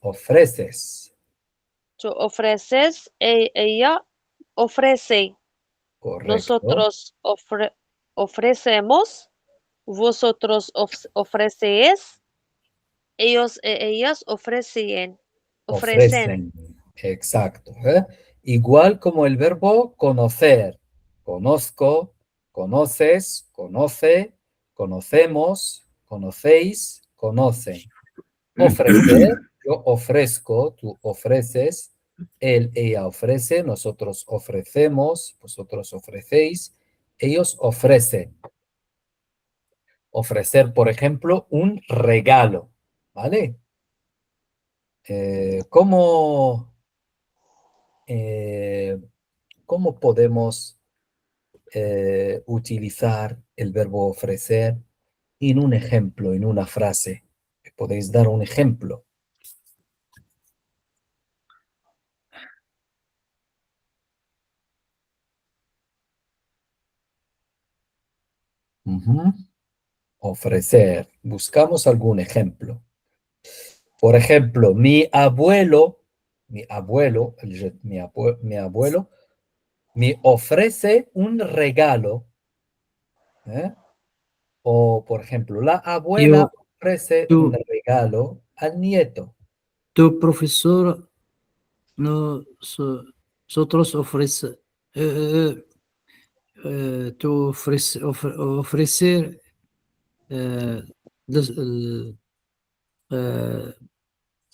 ofreces تو اوفريسيس ella ofrece. correcto. Nosotros ofrecemos, vosotros ofrecéis, ellos ellas ofrecen. Exacto. Igual como el verbo conocer. Conozco, conoces, conoce, conocemos, conocéis, conocen. Ofrecer, yo ofrezco, tú ofreces, él, ella ofrece, nosotros ofrecemos, vosotros ofrecéis, ellos ofrecen. Ofrecer, por ejemplo, un regalo, ¿vale? ¿Cómo podemos utilizar el verbo ofrecer en un ejemplo, en una frase? ¿Podéis dar un ejemplo? Ofrecer. Buscamos algún ejemplo. Por ejemplo, mi abuelo me ofrece un regalo. O, por ejemplo, la abuela ofrece un regalo al nieto. Tu profesor nosotros ofrece ofrecer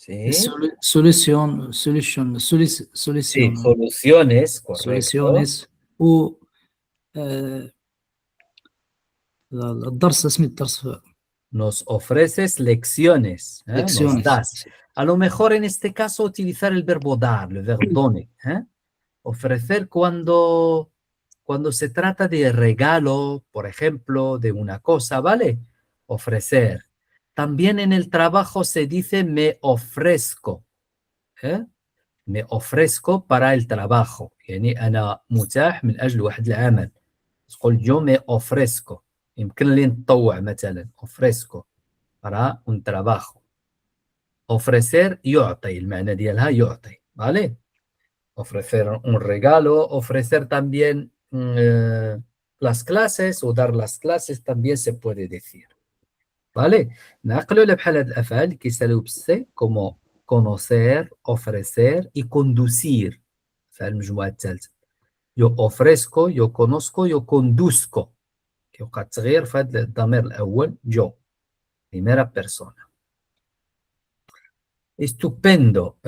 Sí. soluciones, Sí, soluciones, correcto. soluciones و الدرس اسمه الدرس nos ofreces lecciones, nos das. A lo mejor en este caso utilizar el verbo dar, el verbo donner. Ofrecer cuando se trata de regalo, por ejemplo, de una cosa, ¿vale? Ofrecer. También en el trabajo se dice me ofrezco. ¿eh? Me ofrezco para el trabajo. يعني أنا متاح من أجل واحد العمل. تقول yo me ofrezco. يمكن لي نتطوع مثلا. ofrezco para un trabajo. ofrecer يعطي. المعنى ديالها يعطي. ¿vale? ofrecer un regalo. ofrecer también las clases o dar las clases también se puede decir. ¿vale? نعقلوا على بحال هاد الأفعال اللي كيساليو بالسي como conocer, ofrecer y conducir. فعل المجموعة الثالثة. yo ofrezco, yo conozco, yo conduzco. كيوقع التغيير في هذا الضمير الأول yo. Primera persona. Estupendo.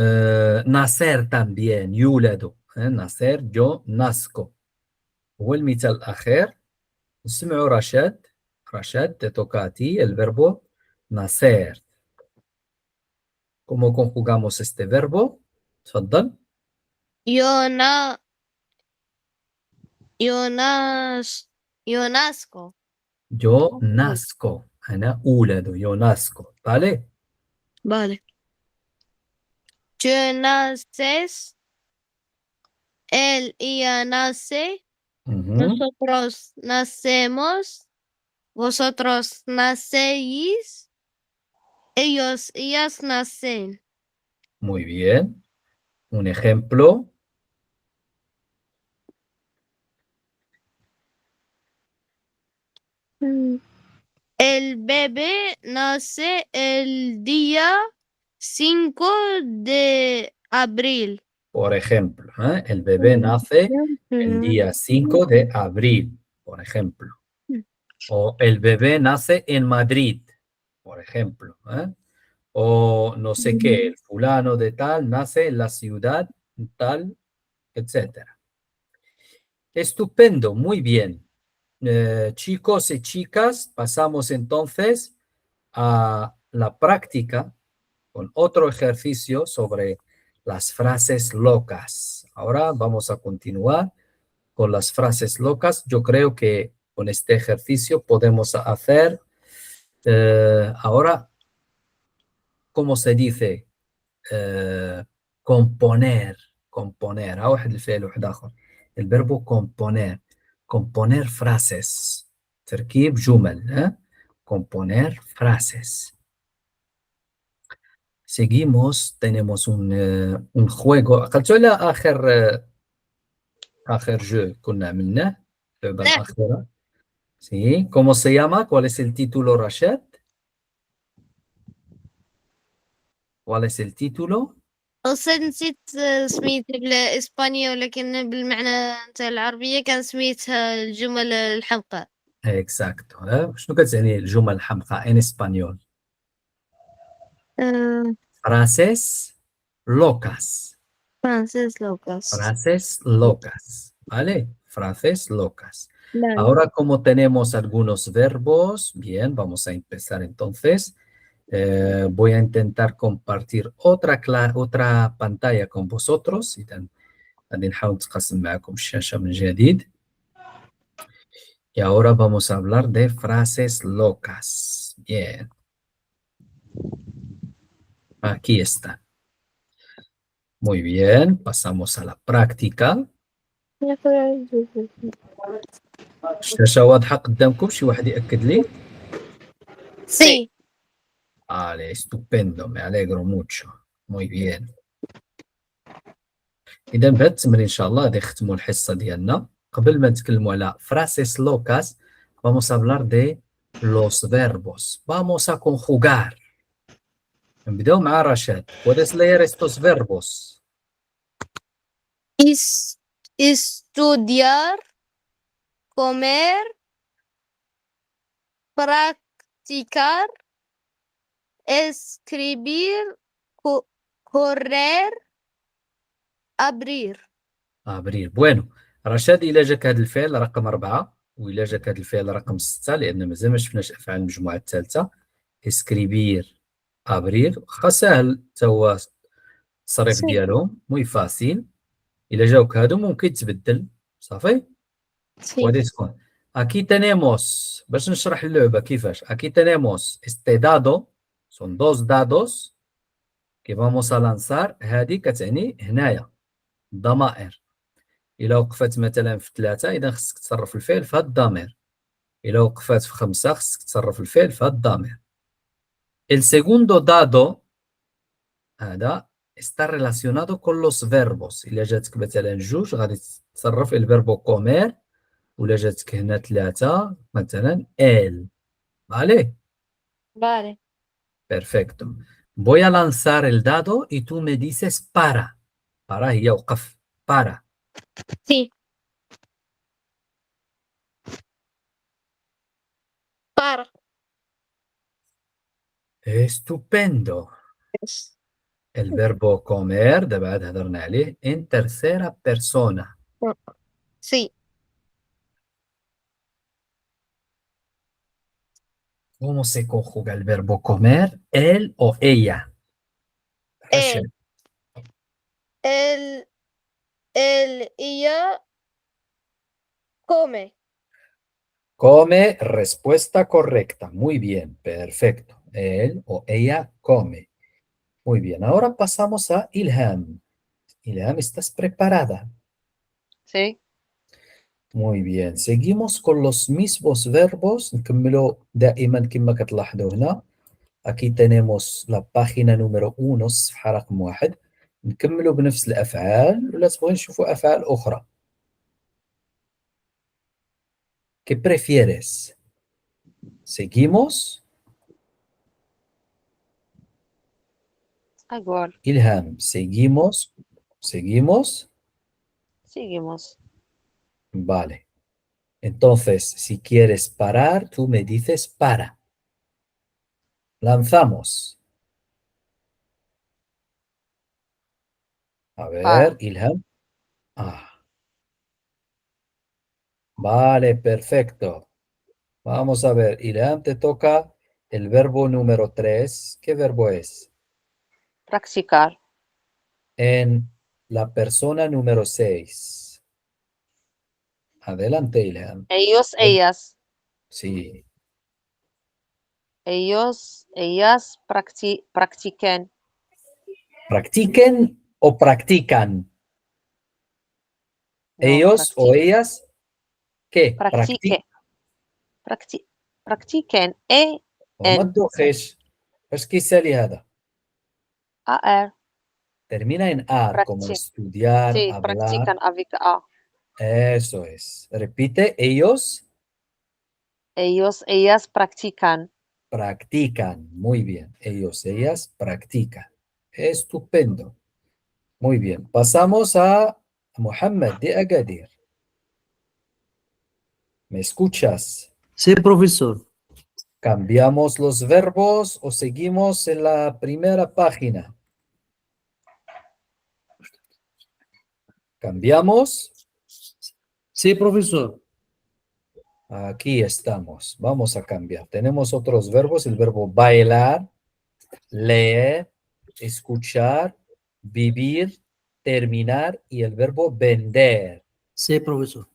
nacer también. يولد. nacer yo nazco. هو المثال الأخير. نسمعوا رشاد. رشاد te toca a ti el verbo nacer. ¿Cómo conjugamos este verbo? تفضل. يونا يوناسكو. Yo nazco. أنا أولد. yo nazco. ¿vale? Vale. Tú naces, él ella nace, Ujú. nosotros nacemos, vosotros nacéis, ellas nacen. Muy bien. Un ejemplo. El bebé nace el día 5 de abril. Por ejemplo, el bebé nace el día 5 de abril, por ejemplo. O el bebé nace en Madrid, por ejemplo. O no sé qué, el fulano de tal nace en la ciudad tal, etc. Estupendo, muy bien. Chicos y chicas, pasamos entonces a la práctica con otro ejercicio sobre las frases locas. Ahora vamos a continuar con las frases locas. Yo creo que con este ejercicio podemos hacer ahora, ¿cómo se dice? componer. componer. واحد الفعل واحد آخر. el verbo componer. componer frases. تركيب جمل. componer frases. Seguimos, tenemos un juego. قلتوا على آخر جو كنا عملناه اللعبة نعم. الأخيرة. Sí. ¿Cómo se llama? ¿Cuál es el título, Rashad? ¿Cuál es el título? أصلا نسيت سميتها بالإسبانية ولكن بالمعنى نتاع العربية كان سميتها الجمل الحمقاء. Exacto. شنو كتعني الجمل الحمقاء en español? Frases locas. فرانسيس لوكاس. Frases locas. ¿Vale? Frases locas. Ahora, como tenemos algunos verbos, bien, vamos a empezar entonces. voy a intentar compartir otra pantalla con vosotros. غادي نحاول نتقاسم معكم الشاشة من جديد. Y ahora vamos a hablar de frases locas. Bien. Aquí está. Muy bien, pasamos a la práctica. الشاشة واضحة قدامكم؟ شي واحد يأكد لي؟ سي. Vale, estupendo, me alegro mucho. Muy bien. إذا بهذا التمرين إن شاء الله غادي نختموا الحصة ديالنا. قبل ما نتكلموا على frases locas, vamos a hablar de los verbos. Vamos a conjugar. نبداو مع رشاد. Puedes leer estos verbos. Estudiar, comer, practicar, escribir, correr, abrir. abrir. Bueno, رشاد إلا جاك هذا الفعل رقم 4 وإلا جاك هذا الفعل رقم 6 لأن مازال ما شفناش أفعال المجموعة الثالثة. escribir, abrir. واخا ساهل تا هو التصريف سي. ديالهم موي فاسيل. إلا جاوك هادو ممكن تبدل صافي. وغادي تكون aquí tenemos باش نشرح اللعبة كيفاش. aquí tenemos este dado Son dos dados que vamos a lanzar. هذه كتعني هنايا ضمائر. إلا وقفت مثلا في 3 إذا خصك تصرف الفعل في هاد الضمير. إلا وقفت في 5 خصك تصرف الفعل في هاد الضمير. El segundo dado هذا está relacionado con los verbos. إلا جاتك مثلا جوج غادي تصرف الفيربو كومير، ولا جاتك هنا 3 مثلا él. ¿Vale? Vale. Perfecto. Voy a lanzar el dado y tú me dices para. para هي وقف. para. Sí. Para. Estupendo. El verbo comer دابا عاد هضرنا عليه en tercera persona. Sí. ¿Cómo se conjuga el verbo comer? Él o ella. Él. Ella come. Come, respuesta correcta. Muy bien, perfecto. Él o ella come. Muy bien, ahora pasamos a Ilham. Ilham, ¿estás preparada? Sí. Muy bien, seguimos con los mismos verbos. نكملوا دائما كما كتلاحظوا هنا. Aquí tenemos la página número 1, الصفحة رقم 1. نكملوا بنفس الأفعال ولا تبغي نشوفوا أفعال أخرى؟ ¿Qué prefieres? ¿Seguimos? أقول Ilham, ¿seguimos? ¿Seguimos? seguimos. Vale. Entonces, si quieres parar, tú me dices para. Lanzamos. A ver, Para. Ilham. Vale, perfecto. Vamos a ver, Ilham, te toca el verbo número 3. ¿Qué verbo es? Practicar. En la persona número 6. Adelante, Ilham. Ellos, ellas. Sí. Ellas practican. ¿Practiquen o practican? No, Ellos o practic- ellas, ¿qué? practique. Practiquen. وما En. تدوخش. ايش كيسالي هذا؟ AR. Termina en ar, como Practic. estudiar, Sí, hablar. practican avec A. Eso es. Repite, ellos Ellas practican. practican. Muy bien. Ellos, ellas practican. Estupendo. Muy bien. Pasamos a Mohammed de Agadir. ¿Me escuchas? Sí, profesor. ¿Cambiamos los verbos o seguimos en la primera página? ¿Cambiamos? Sí, profesor. Aquí estamos. Vamos a cambiar. Tenemos otros verbos. El verbo bailar, leer, escuchar, vivir, terminar y el verbo vender. Sí, profesor.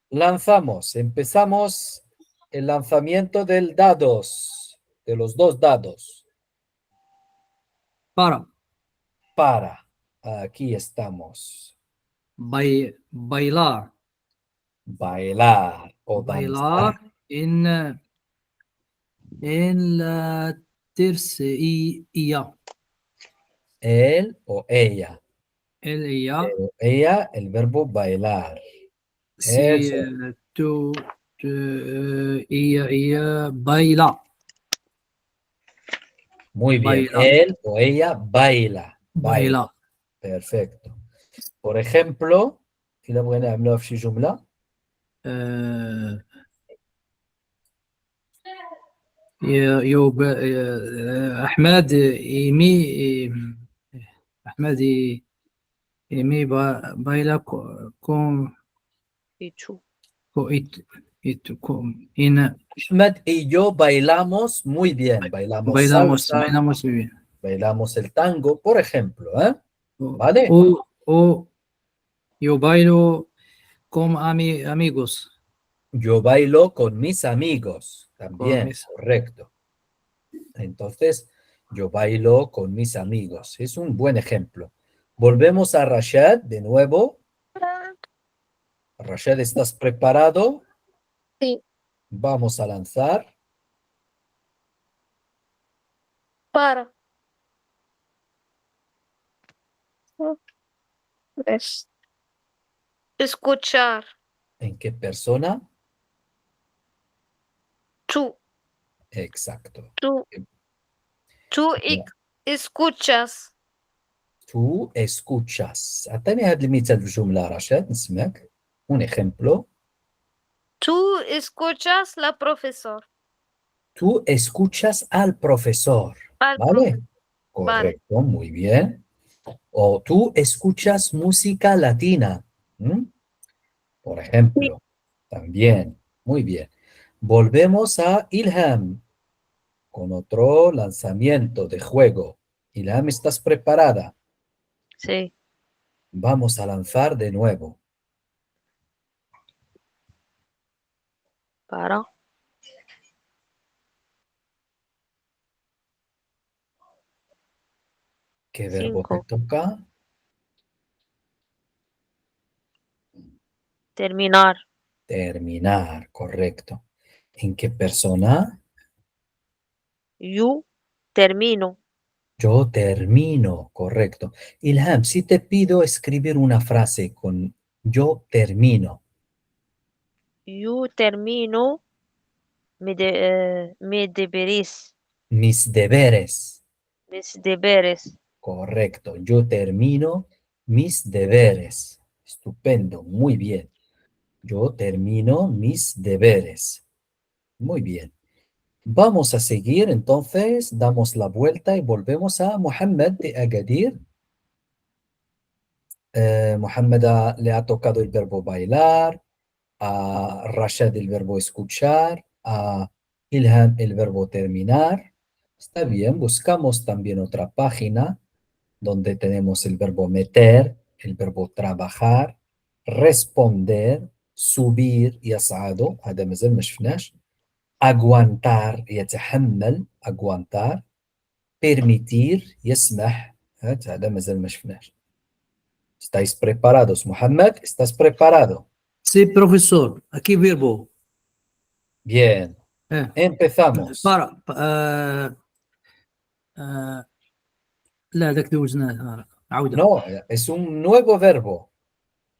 Lanzamos. Empezamos el lanzamiento del dados, de los dos dados. Para. Para. Aquí estamos. Bailar. Bailar o Bailar danzar. en la tercera. Él o ella. Él, ella. Ella, el verbo bailar. Si Eso. ella baila. Muy bien. Baila. Él o ella baila. Baila. Perfecto. Por ejemplo, إلا بغينا نعملوها في شي جملة. أحمد أحمد يمي بايلا كون Pichu. إن Ahmed y yo bailamos muy bien. Bailamos bailamos salsa, muy bien. bailamos el tango, por ejemplo. ¿Vale? O yo bailo con amigos. Yo bailo con mis amigos. También, Con mis- correcto. Entonces, yo bailo con mis amigos. Es un buen ejemplo. Volvemos a Rashad de nuevo. Rashad, ¿estás preparado? Sí. Vamos a lanzar. Para. Es- Escuchar. ¿En qué persona? Tú. Exacto. Tú. Tú escuchas. Tú escuchas. أعطيني هذا المثال في جملة رشاد نسمعك. Un ejemplo. Tú escuchas la profesor. Tú escuchas al profesor. Al ¿Vale? Vale. Correcto, muy bien. O tú escuchas música latina. ¿Mm? Por ejemplo, también. Muy bien. Volvemos a Ilham con otro lanzamiento de juego. Ilham, ¿estás preparada? Sí. Vamos a lanzar de nuevo. Para. ¿Qué verbo te 5. toca? Terminar. Terminar, correcto. ¿En qué persona? Yo termino. Yo termino, correcto. Ilham, si te pido escribir una frase con yo termino, Yo termino mis deberes. mis deberes, Mis deberes. correcto. Yo termino mis deberes. Estupendo, muy bien. Yo termino mis deberes. Muy bien. Vamos a seguir, entonces, damos la vuelta y volvemos a Mohammed de Agadir. Mohammed le ha tocado el verbo bailar, a Rashad el verbo escuchar, a Ilham el verbo terminar. Está bien, buscamos también otra página donde tenemos el verbo meter, el verbo trabajar, responder, subir يصعد هذا مازال ما شفناش aguantar يتحمل aguantar permitir يسمح هذا مازال ما شفناش. ¿Estáis preparados? Mohammed, ¿estás preparado? Sí, profesor. Aquí verbo. Bien, empezamos. para لا ذاك دوزناه عودة. No, es un nuevo verbo.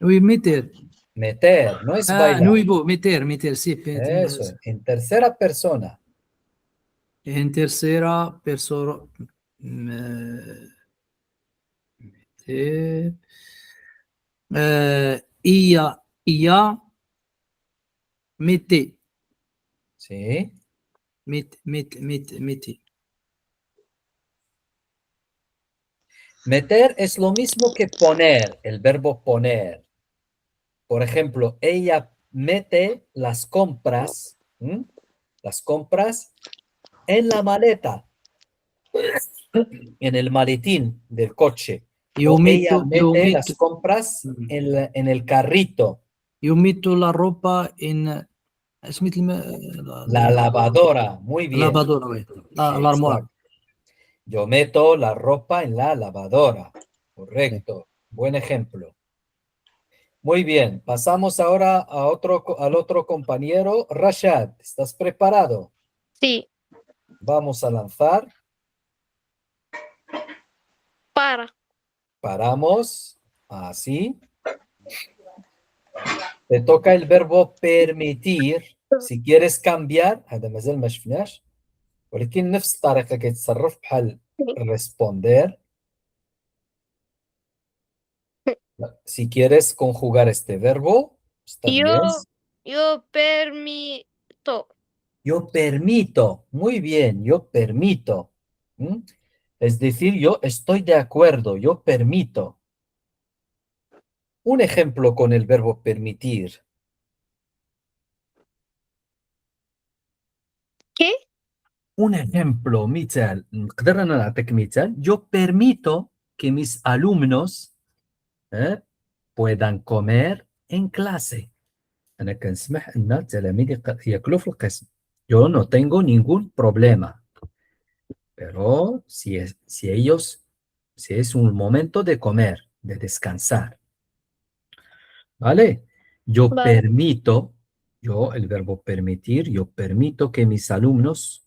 وي meter. Meter, no es bailar. nuevo, meter, sí. Eso, en tercera persona. En tercera persona. Ella mete. ¿Sí? Mete. Meter es lo mismo que poner, el verbo poner. Por ejemplo, ella mete las compras, ¿m? Las compras en la maleta, en el maletín del coche. Yo O ella meto, mete las compras en el carrito. yo meto la ropa en La lavadora, muy bien. lavadora, la armoire. Exacto. Yo meto la ropa en la lavadora. Correcto. Buen ejemplo. Muy bien. Pasamos ahora al otro compañero. Rashad, ¿estás preparado? Sí. Vamos a lanzar. Para. Paramos. Así. Te toca el verbo permitir. Si quieres cambiar, هذا مازال ما شفناش. ولكن نفس الطريقة كيتصرف بحال responder. Si quieres conjugar este verbo, está bien. Yo permito. Yo permito. Muy bien, yo permito. ¿Mm? Es decir, yo estoy de acuerdo, yo permito. Un ejemplo con el verbo permitir. ¿Qué? Un ejemplo, مثال. نقدر أنا نعطيك مثال. Yo permito que mis alumnos puedan comer en clase. أنا كنسمح أن التلاميذ يأكلوا في القسم. Yo no tengo ningún problema. Pero si es un momento de comer, de descansar, ¿vale? Yo Vale. permito, el verbo permitir, yo permito que mis alumnos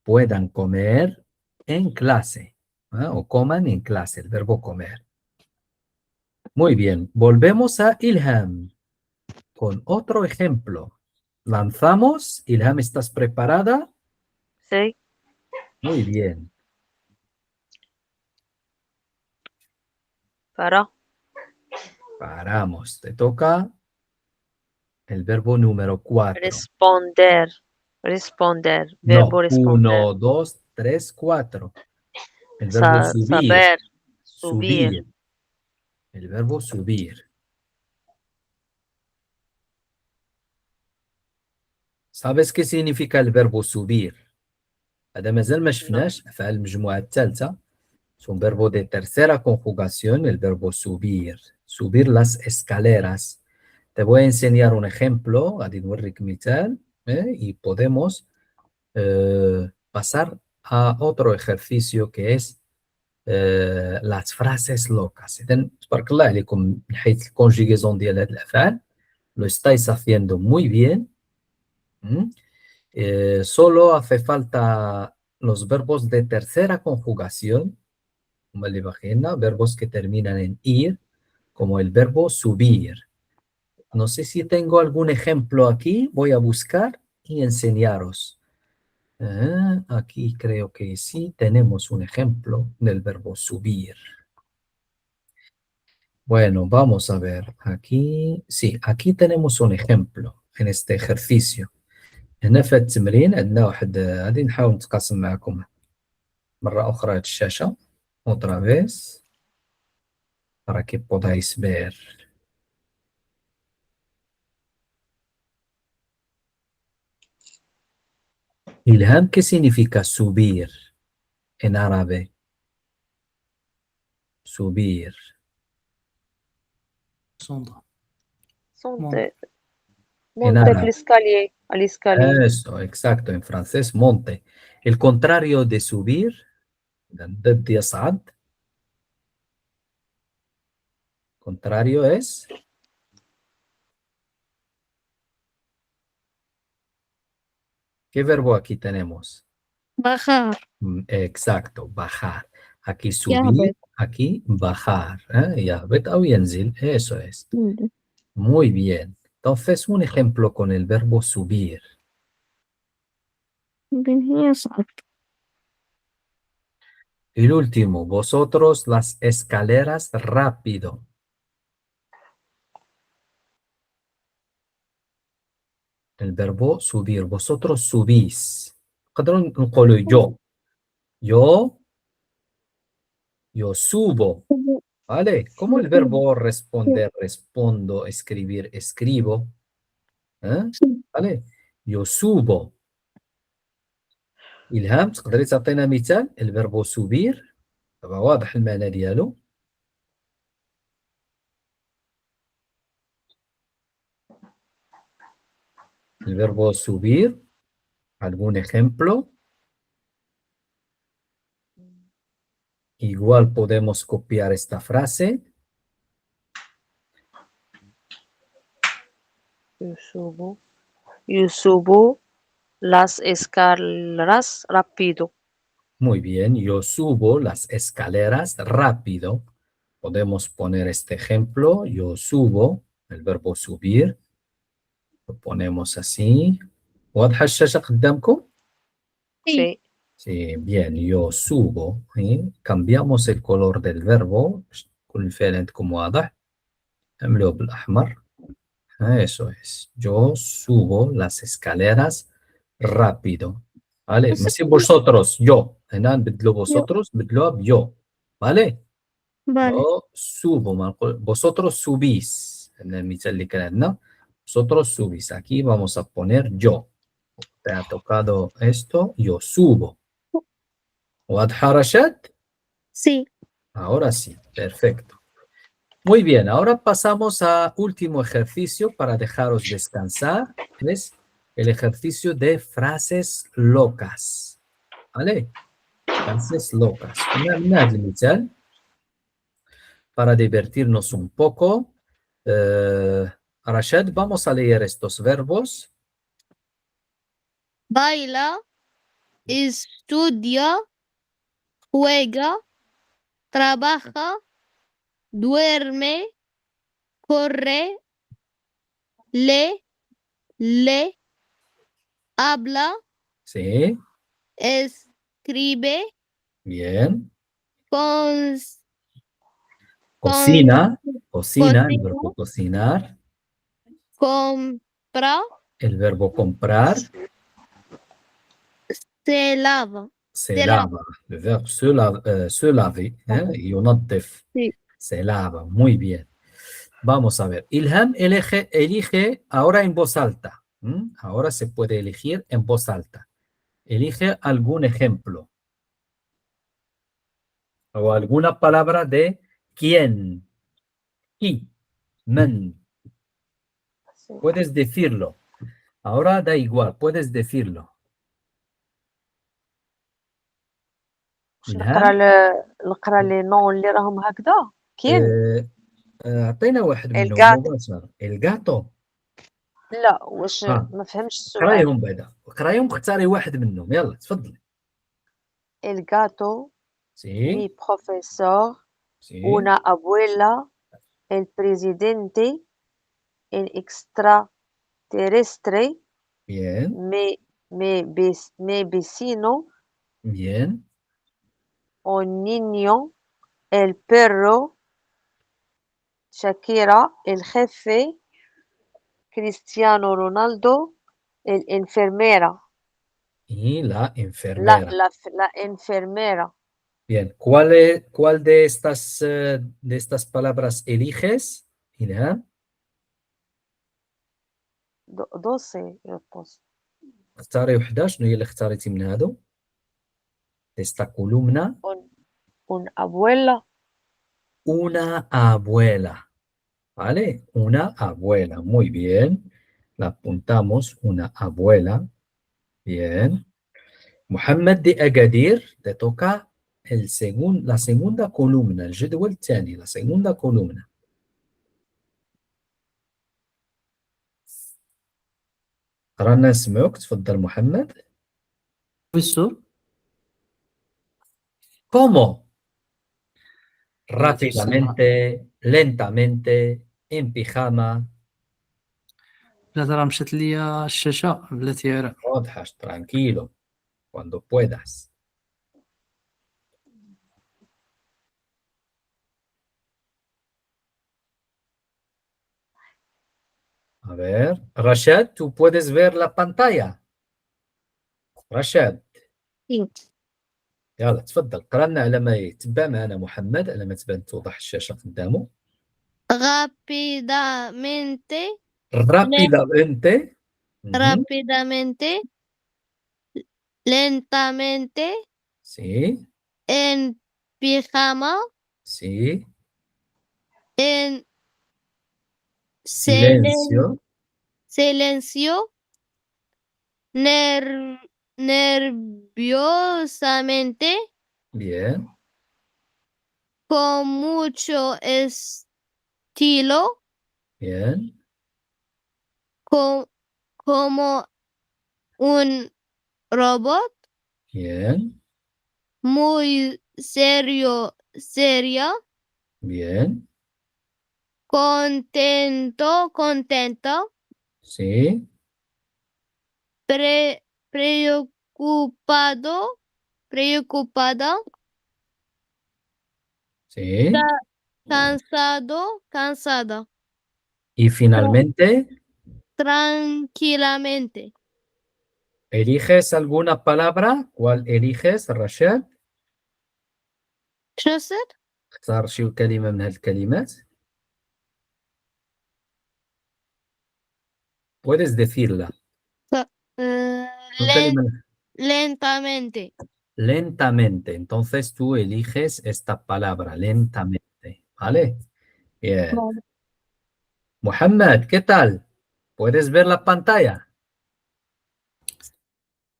puedan comer en clase, o coman en clase, el verbo comer. Muy bien, volvemos a Ilham con otro ejemplo. Lanzamos. Ilham, ¿estás preparada? Sí. Muy bien. Para. Paramos. Te toca el verbo número 4. Responder. Responder. No, Verbo responder. 1, 2, 3, 4. El verbo subir. Saber. Subir. Subir. El verbo subir. ¿Sabes qué significa el verbo subir? هذا مازال ما شفناش أفعال المجموعة الثالثة. Es un verbo de tercera conjugación, el verbo subir. Subir las escaleras. Te voy a enseñar un ejemplo, غادي نوريك مثال, y podemos pasar a otro ejercicio que es las frases locas. إذن تبارك الله عليكم من حيث الكونجيغيزون ديال هاد الأفعال. Lo estáis haciendo muy bien. Solo hace falta los verbos de tercera conjugación, como el imagina, verbos que terminan en ir, como el verbo subir. No sé si tengo algún ejemplo aquí, voy a buscar y enseñaros. Aquí creo que sí tenemos un ejemplo del verbo subir. Bueno, vamos a ver. Aquí, sí, aquí tenemos un ejemplo en este ejercicio. هنا في التمرين عندنا واحد غادي نحاول نتقاسم معكم مرة أخرى هاد الشاشة outra vez para que podáis ver. Ilham, ¿qué significa subir en árabe? Subir. Sonda. Monter. En Monter árabe. في l'escalier. À l'escalier. Eso, exacto, en francés, monte. El contrario de subir, ضد يصعد. Contrario es ¿qué verbo aquí tenemos? Bajar. Exacto, bajar. Aquí يهبط. subir, aquí bajar. يهبط أو ينزل, eso es. Muy bien. Entonces, un ejemplo con el verbo subir. يصعد. El último, vosotros las escaleras rápido. El verbo subir, vosotros subís. نقدروا نقولوا yo subo. ¿Vale? Como el verbo responder, respondo, escribir, escribo. ¿Vale? Yo subo. إلهام تقدري تعطينا مثال الفيربو سوبير طبعا واضح المعنى ديالو. El verbo subir, algún ejemplo. Igual podemos copiar esta frase. Yo subo las escaleras rápido. Muy bien, yo subo las escaleras rápido. Podemos poner este ejemplo. Yo subo, el verbo subir. Lo ponemos así. واضحة الشاشة قدامكم؟ Sí. Sí, bien, yo subo. Cambiamos el color del verbo. كل الفعل عندكم واضح. نعملوه بالأحمر. Eso es. Yo subo las escaleras rápido. ¿Vale? ماشي vosotros, yo. هنا نبدلو vosotros, بدلوها بيو. ¿Vale? Vale. Yo subo. ما نقول vosotros subís. هنا المثال اللي كان عندنا. Vosotros subís. Aquí vamos a poner yo. Te ha tocado esto. Yo subo. ¿واضحة رشاد? Sí. Ahora sí. Perfecto. Muy bien, ahora pasamos a último ejercicio para dejaros descansar. Es el ejercicio de frases locas. ¿Vale? clases locas. من هذا المثال para divertirnos un poco. Rashad, vamos a leer estos verbos. Baila, estudia, juega, trabaja, duerme, corre, lee, habla, Sí, escribe, bien. cons- Cocina, cocina, el cocina, verbo cocinar. compra, El verbo comprar. se lava. Se Se lava. Le verbe se laver. ينظف. Sí. Se lava. Muy bien. Vamos a ver. Ilham elige ahora en voz alta. Ahora se puede elegir en voz alta. Elige algún ejemplo o alguna palabra de quién, qui, man. Puedes decirlo. Ahora da igual, puedes decirlo. باش إلهام؟ نقرا لي نون اللي راهم هكذا كاين. أعطينا واحد منهم الجاتو. مباشرة. الجاتو. لا واش ما فهمتش السؤال. قرايهم بعدا. قرايهم اختاري واحد منهم. يلا تفضلي. الجاتو. سي. مي بروفيسور. سي. una abuela. el presidente. el extraterrestre. Bien. mi vecino. Bien. un niño. el perro. Shakira. el jefe. Cristiano Ronaldo. el enfermera. Y la enfermera. La enfermera. Bien. ¿Cuál de estas palabras eliges? إلهام. 12 réponses. اختاري وحدة. شنو هي اللي اختاريتي من هادو؟ esta columna. Un abuela. Una abuela. ¿Vale? Una abuela. Muy bien. La apuntamos. Una abuela. Bien. Mohamed de Agadir, te toca la segunda columna. الجدول الثاني. La segunda columna. قرانا اسمك. تفضل محمد. بروفيسور. ¿Cómo? Rápidamente, lentamente, en pijama. لا ترى مشات لي الشاشه بلاتي غير. Odhash, tranquilo, cuando puedas. A ver, Rashad, ¿tú puedes ver la pantalla? رشاد. Sí. يلا تفضل قرانا على ما يتبع معنا محمد على ما تبان توضح الشاشة قدامه. Rápidamente, Rápidamente. rápidamente, lentamente, Sí, en pijama, sí. en Silencio. silencio, nerviosamente, Bien, con mucho estilo, bien, como un robot, bien, muy seria, bien. contenta, Sí, preocupada, sí. cansada, Y finalmente, tranquilamente. ¿eliges alguna palabra? ¿Cuál eliges, Rashad? شو صار؟ اختار شي كلمة من هذه الكلمات. Puedes decirla. كلمة Lentamente. lentamente. Entonces tú eliges esta palabra, lentamente. ¿Vale? Bien. Mohamed, ¿qué tal? ¿Puedes ver la pantalla?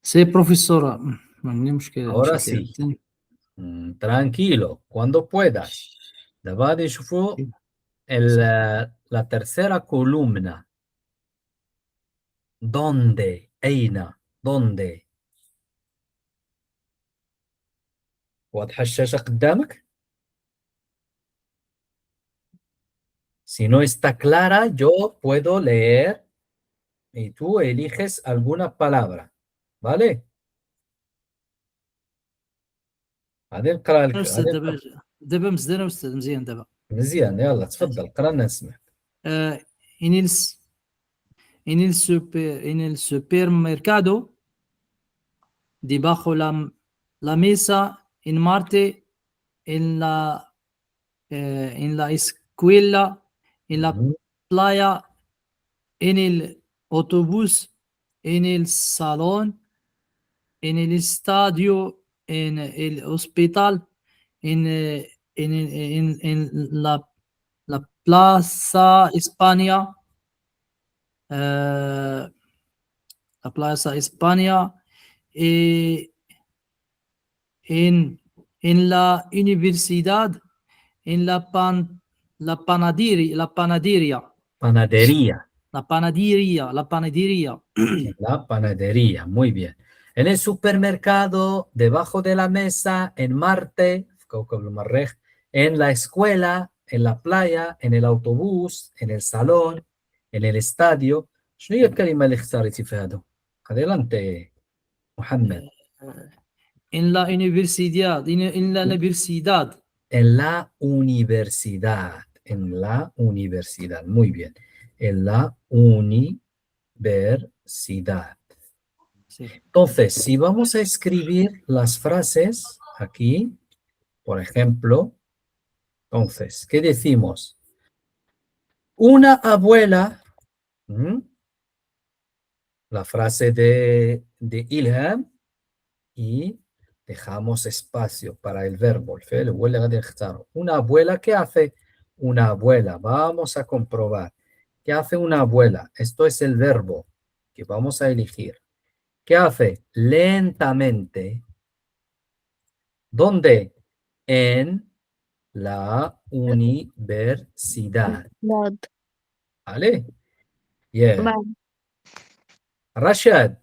سي بروفيسور ما عندي مشكل. Ahora مشات لي sí. الثاني. Tranquilo, cuando puedas. دابا غادي نشوفوا la tercera columna. ¿Dónde? أين؟ ¿Dónde؟ واضحة الشاشة قدامك؟ Si no está clara, yo puedo leer y tú eliges alguna palabra. ¿Vale? غادي نقرا لك أستاذ دابا مزيان أستاذ مزيان دابا. مزيان. يلا تفضل قرانا نسمع. En el supermercado, debajo la mesa, en Marte, en la escuela, en la Mhm. playa, en el autobús, en el salón, en el estadio, en el hospital, en la Plaza España, la Plaza España, eh, en la universidad, en la panadería, Panadería. la panadería. La panadería, muy bien. En el supermercado, debajo de la mesa, en Marte, كوكب المريخ, en la escuela, en la playa, en el autobús, en el salón, en el estadio. شنو هي الكلمة اللي اختاريتي في هذا؟ Adelante, محمد. En la universidad, en la universidad. En la universidad. En la universidad. Muy bien. En la universidad. Sí. Entonces, si vamos a escribir las frases aquí, por ejemplo, entonces, ¿qué decimos? Una abuela, la frase de Ilham, y dejamos espacio para el verbo. الفعل هو اللي غادي نختاره. Una abuela, ¿qué hace? Una abuela, vamos a comprobar. ¿Qué hace una abuela? Esto es el verbo que vamos a elegir. ¿Qué hace? Lentamente. ¿Dónde? En la universidad. بلاد. ¿Vale? Bien. Vale. Rashad,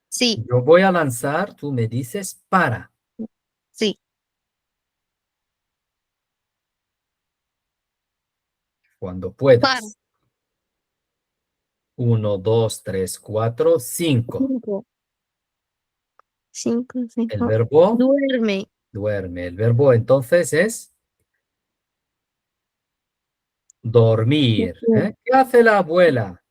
Sí, yo voy a lanzar, tú me dices para. sí. Cuando puedas. Para. 1, 2, 3, 4, 5. 5, El 5. verbo Duerme. duerme. El verbo entonces es dormir. ¿Eh? ¿Qué hace la abuela?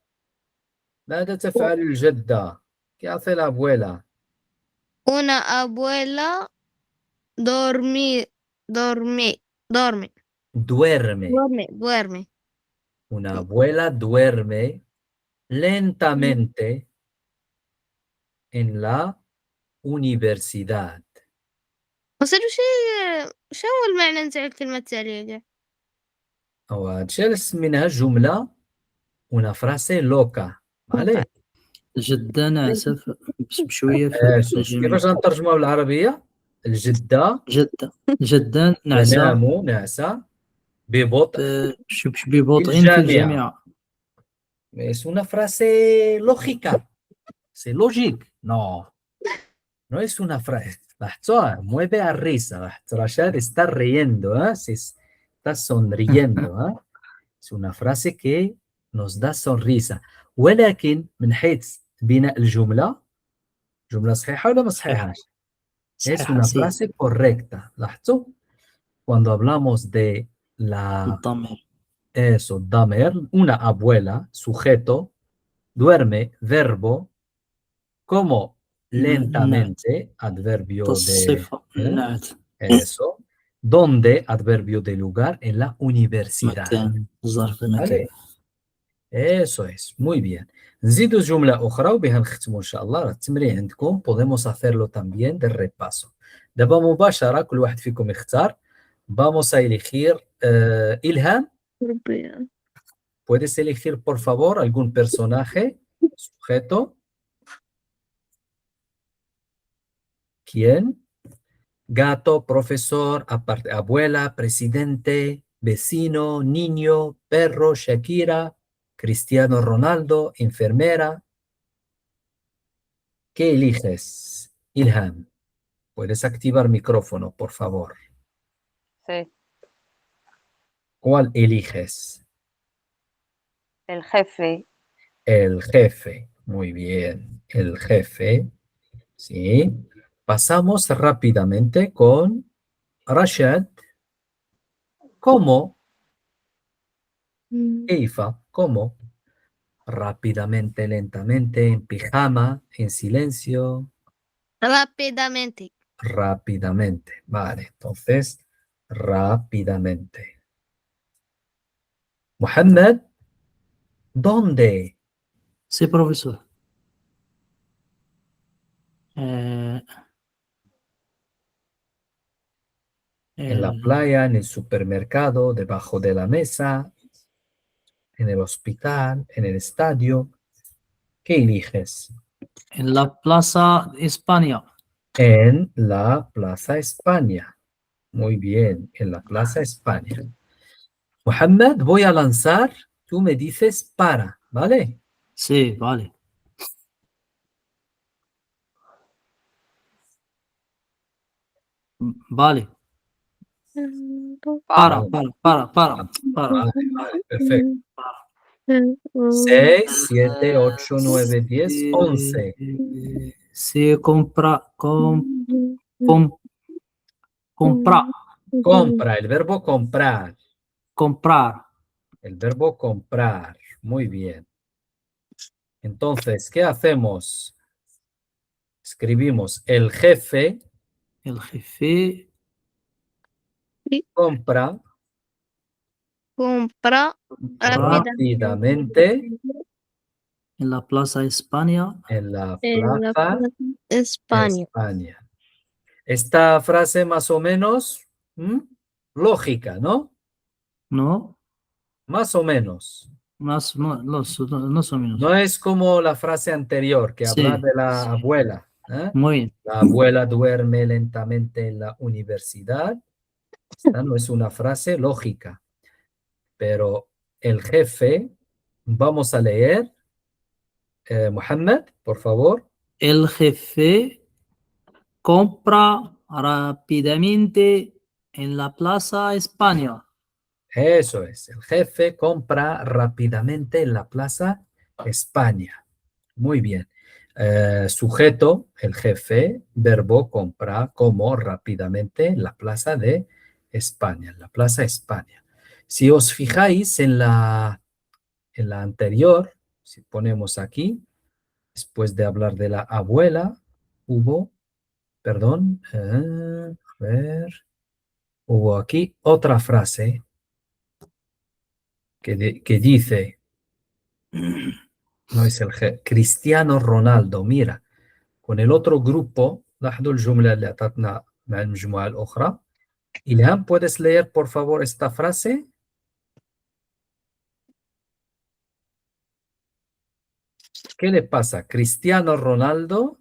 ماذا تفعل الجدة؟ ¿Qué hace la abuela? Una abuela dorme. Duerme. Duerme. Una Sí. abuela duerme lentamente en la universidad. أصل وش هو المعنى نتاع الكلمة التالية كاع؟ وتشالس منها جملة una frase loca. ¿Vale? جدة ناسف بشوية في شوف الجميع. كيفاش غنترجموها بالعربية؟ الجدة جدة نعسة تنام نعسة ببطء ببطء في الجامعة. الجامعة. Es una frase lógica. C'est logique. No. No es una frase. لاحظتوها mueve a risa. Rashad está riendo, ¿eh? Está sonriendo, ¿eh? Es una frase que nos da sonrisa. ولكن من حيث بناء الجملة جملة صحيحة ولا ما صحيحاش؟ Es una frase correcta. لاحظتوا؟ Cuando hablamos de la الضمير. eso, damer, una abuela, sujeto, duerme, verbo, como lentamente, adverbio de الصفة النعت. eso, donde, adverbio de lugar, en la universidad. مكان ظرف المكان. ¿Vale? Eso es, muy bien. نزيدو جملة أخرى وبها نختمو إن شاء الله. التمرين عندكم podemos hacerlo también de repaso. دابا مباشرة كل واحد فيكم يختار. Vamos a elegir Ilham. ¿Puedes elegir, por favor, algún personaje, sujeto? ¿Quién? gato, profesor, abuela, presidente, vecino, niño, perro, Shakira, Cristiano Ronaldo, enfermera. ¿Qué eliges, Ilham? Puedes activar micrófono, por favor. Sí. ¿Cuál eliges? El jefe. El jefe. Muy bien. El jefe. Sí. Pasamos rápidamente con Rashad. ¿Cómo? Keifa. ¿Cómo? Rápidamente, lentamente, en pijama, en silencio, Rápidamente. rápidamente. Vale, entonces, rápidamente. Mohammed, ¿dónde? Sí, profesor. Eh, En la el- playa, en el supermercado, debajo de la mesa, en el hospital, en el estadio. ¿Qué eliges? en la Plaza España. En la Plaza España. Muy bien, en la Plaza España. Mohammed, voy a lanzar. Tú me dices para, ¿vale? Sí, vale. Vale. Para. Para. Vale, perfecto. 6, 7, 8, 9, 10, 11. Se compra, comprar, Compra, el verbo comprar. comprar. El verbo comprar. Muy bien. Entonces, ¿qué hacemos? Escribimos el jefe El jefe compra Compra rápidamente en la Plaza España. en la en la Plaza España. España. Esta frase más o menos lógica, ¿no? No, Más o menos. más, no son menos. No es como la frase anterior que habla Sí, de la sí. abuela. ¿eh? Muy bien. La abuela duerme lentamente en la universidad. Esta no es una frase lógica, pero el jefe, vamos a leer. Mohammed, por favor. El jefe compra rápidamente en la Plaza España. Eso es. El jefe compra rápidamente en la Plaza España. Muy bien. Sujeto, el jefe, verbo compra como rápidamente en la Plaza de España, en la Plaza España. Si os fijáis en la anterior, si ponemos aquí, después de hablar de la abuela, hubo, perdón, a ver, hubo aquí otra frase que dice, no es el Cristiano Ronaldo, mira, con el otro grupo, لاحظوا الجملة اللي أعطتنا مع المجموعة الأخرى. إلهام, ¿puedes leer por favor esta frase? ¿Qué le pasa? Cristiano Ronaldo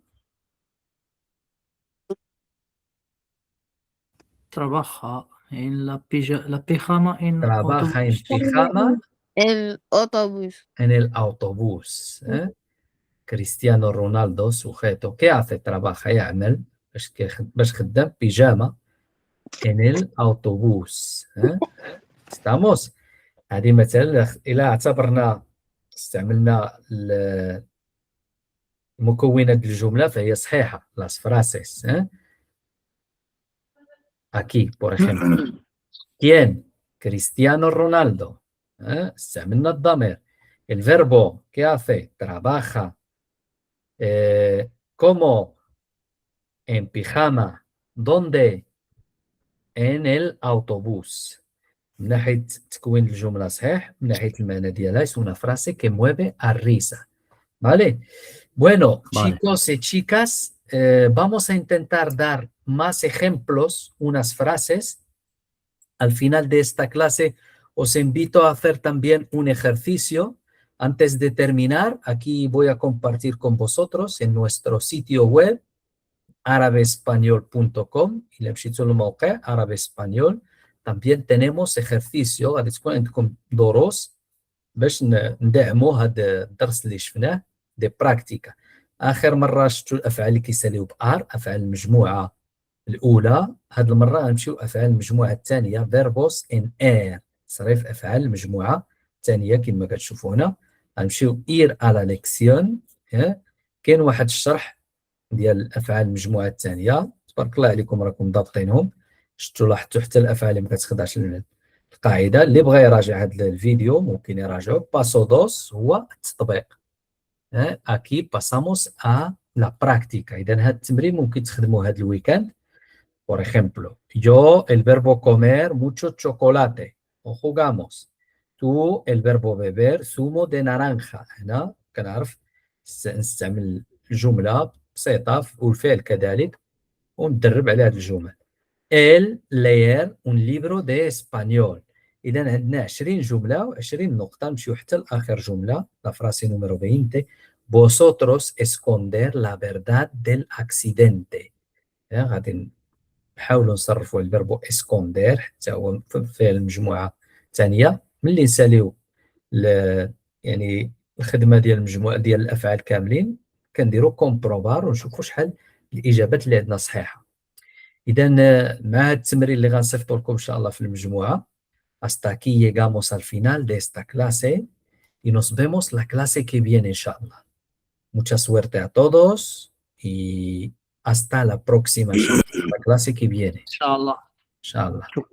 Trabaja en la pijama en trabaja en autobús. pijama El autobús. en el autobús. ¿eh? Cristiano Ronaldo, sujeto. ¿Qué hace? Trabaja, يعمل باش خدام بيجامة en el autobús. ¿eh? ¿Estamos? هذه مثلا إلى اعتبرنا استعملنا مكونات الجملة فهي صحيحة. Las frases. ¿eh? Aquí, por ejemplo. ¿Quién? Cristiano Ronaldo. ¿eh? استعملنا الضمير. El verbo, ¿qué hace? Trabaja. ¿Cómo? En pijama. ¿Dónde? En el autobús. من ناحية تكوين الجملة صحيح، من ناحية المعنى ديالها es una frase que mueve a risa. ¿Vale? Bueno, Vale. chicos y chicas, vamos a intentar dar más ejemplos, unas frases. Al final de esta clase os invito a hacer también un ejercicio. Antes de terminar, aquí voy a compartir con vosotros en nuestro sitio web arabespañol.com. إلا مشيتوا للموقع عربي اسبانيول también tenemos ejercicio. غادي تكون عندكم دروس باش ندعموا هذا الدرس اللي شفناه دي براكتيكا. آخر مرة شفتوا الأفعال اللي كيساليو بآر، أفعال المجموعة الأولى. هذه المرة غنمشيو أفعال المجموعة الثانية، فيربوس إن إير، صريف أفعال المجموعة الثانية كما كتشوفوا هنا. غنمشيو إير على ليكسيون. كاين واحد الشرح ديال الأفعال المجموعة الثانية، تبارك الله عليكم راكم ضابطينهم. شفتوا لاحظتوا حتى الأفعال اللي ما كتخضعش القاعدة. اللي بغى يراجع هذا الفيديو ممكن يراجعو. باسو دوس هو التطبيق. أكي باساموس أ لا براكتيكا. إذا هذا التمرين ممكن تخدموه هذا الويكاند. Por ejemplo, yo el verbo comer mucho chocolate o jugamos. Tú el verbo beber zumo de naranja. هنا كنعرف نستعمل الجملة بسيطة والفعل كذلك وندرب على هذه الجمل. El leer un libro de español. إذا عندنا 20 جملة و20 نقطة. نمشيو حتى لآخر جملة، لا فراسي نوميرو 20. Vosotros esconder la verdad del accidente. غادي نحاولوا نصرفوا الفيربو اسكوندير حتى هو فعل المجموعة الثانية. ملي نساليو يعني الخدمة ديال المجموعة ديال الأفعال كاملين كنديرو كومبروبار ونشوفوا شحال الإجابات اللي عندنا صحيحة. إذا مع هاد التمرين اللي غنصيفطو لكم إن شاء الله في المجموعة. Hasta aquí llegamos al final de esta clase y nos vemos la clase que viene, inshallah. Mucha suerte a todos y hasta la próxima, la clase que viene. ان شاء الله. Inshallah. شكرا.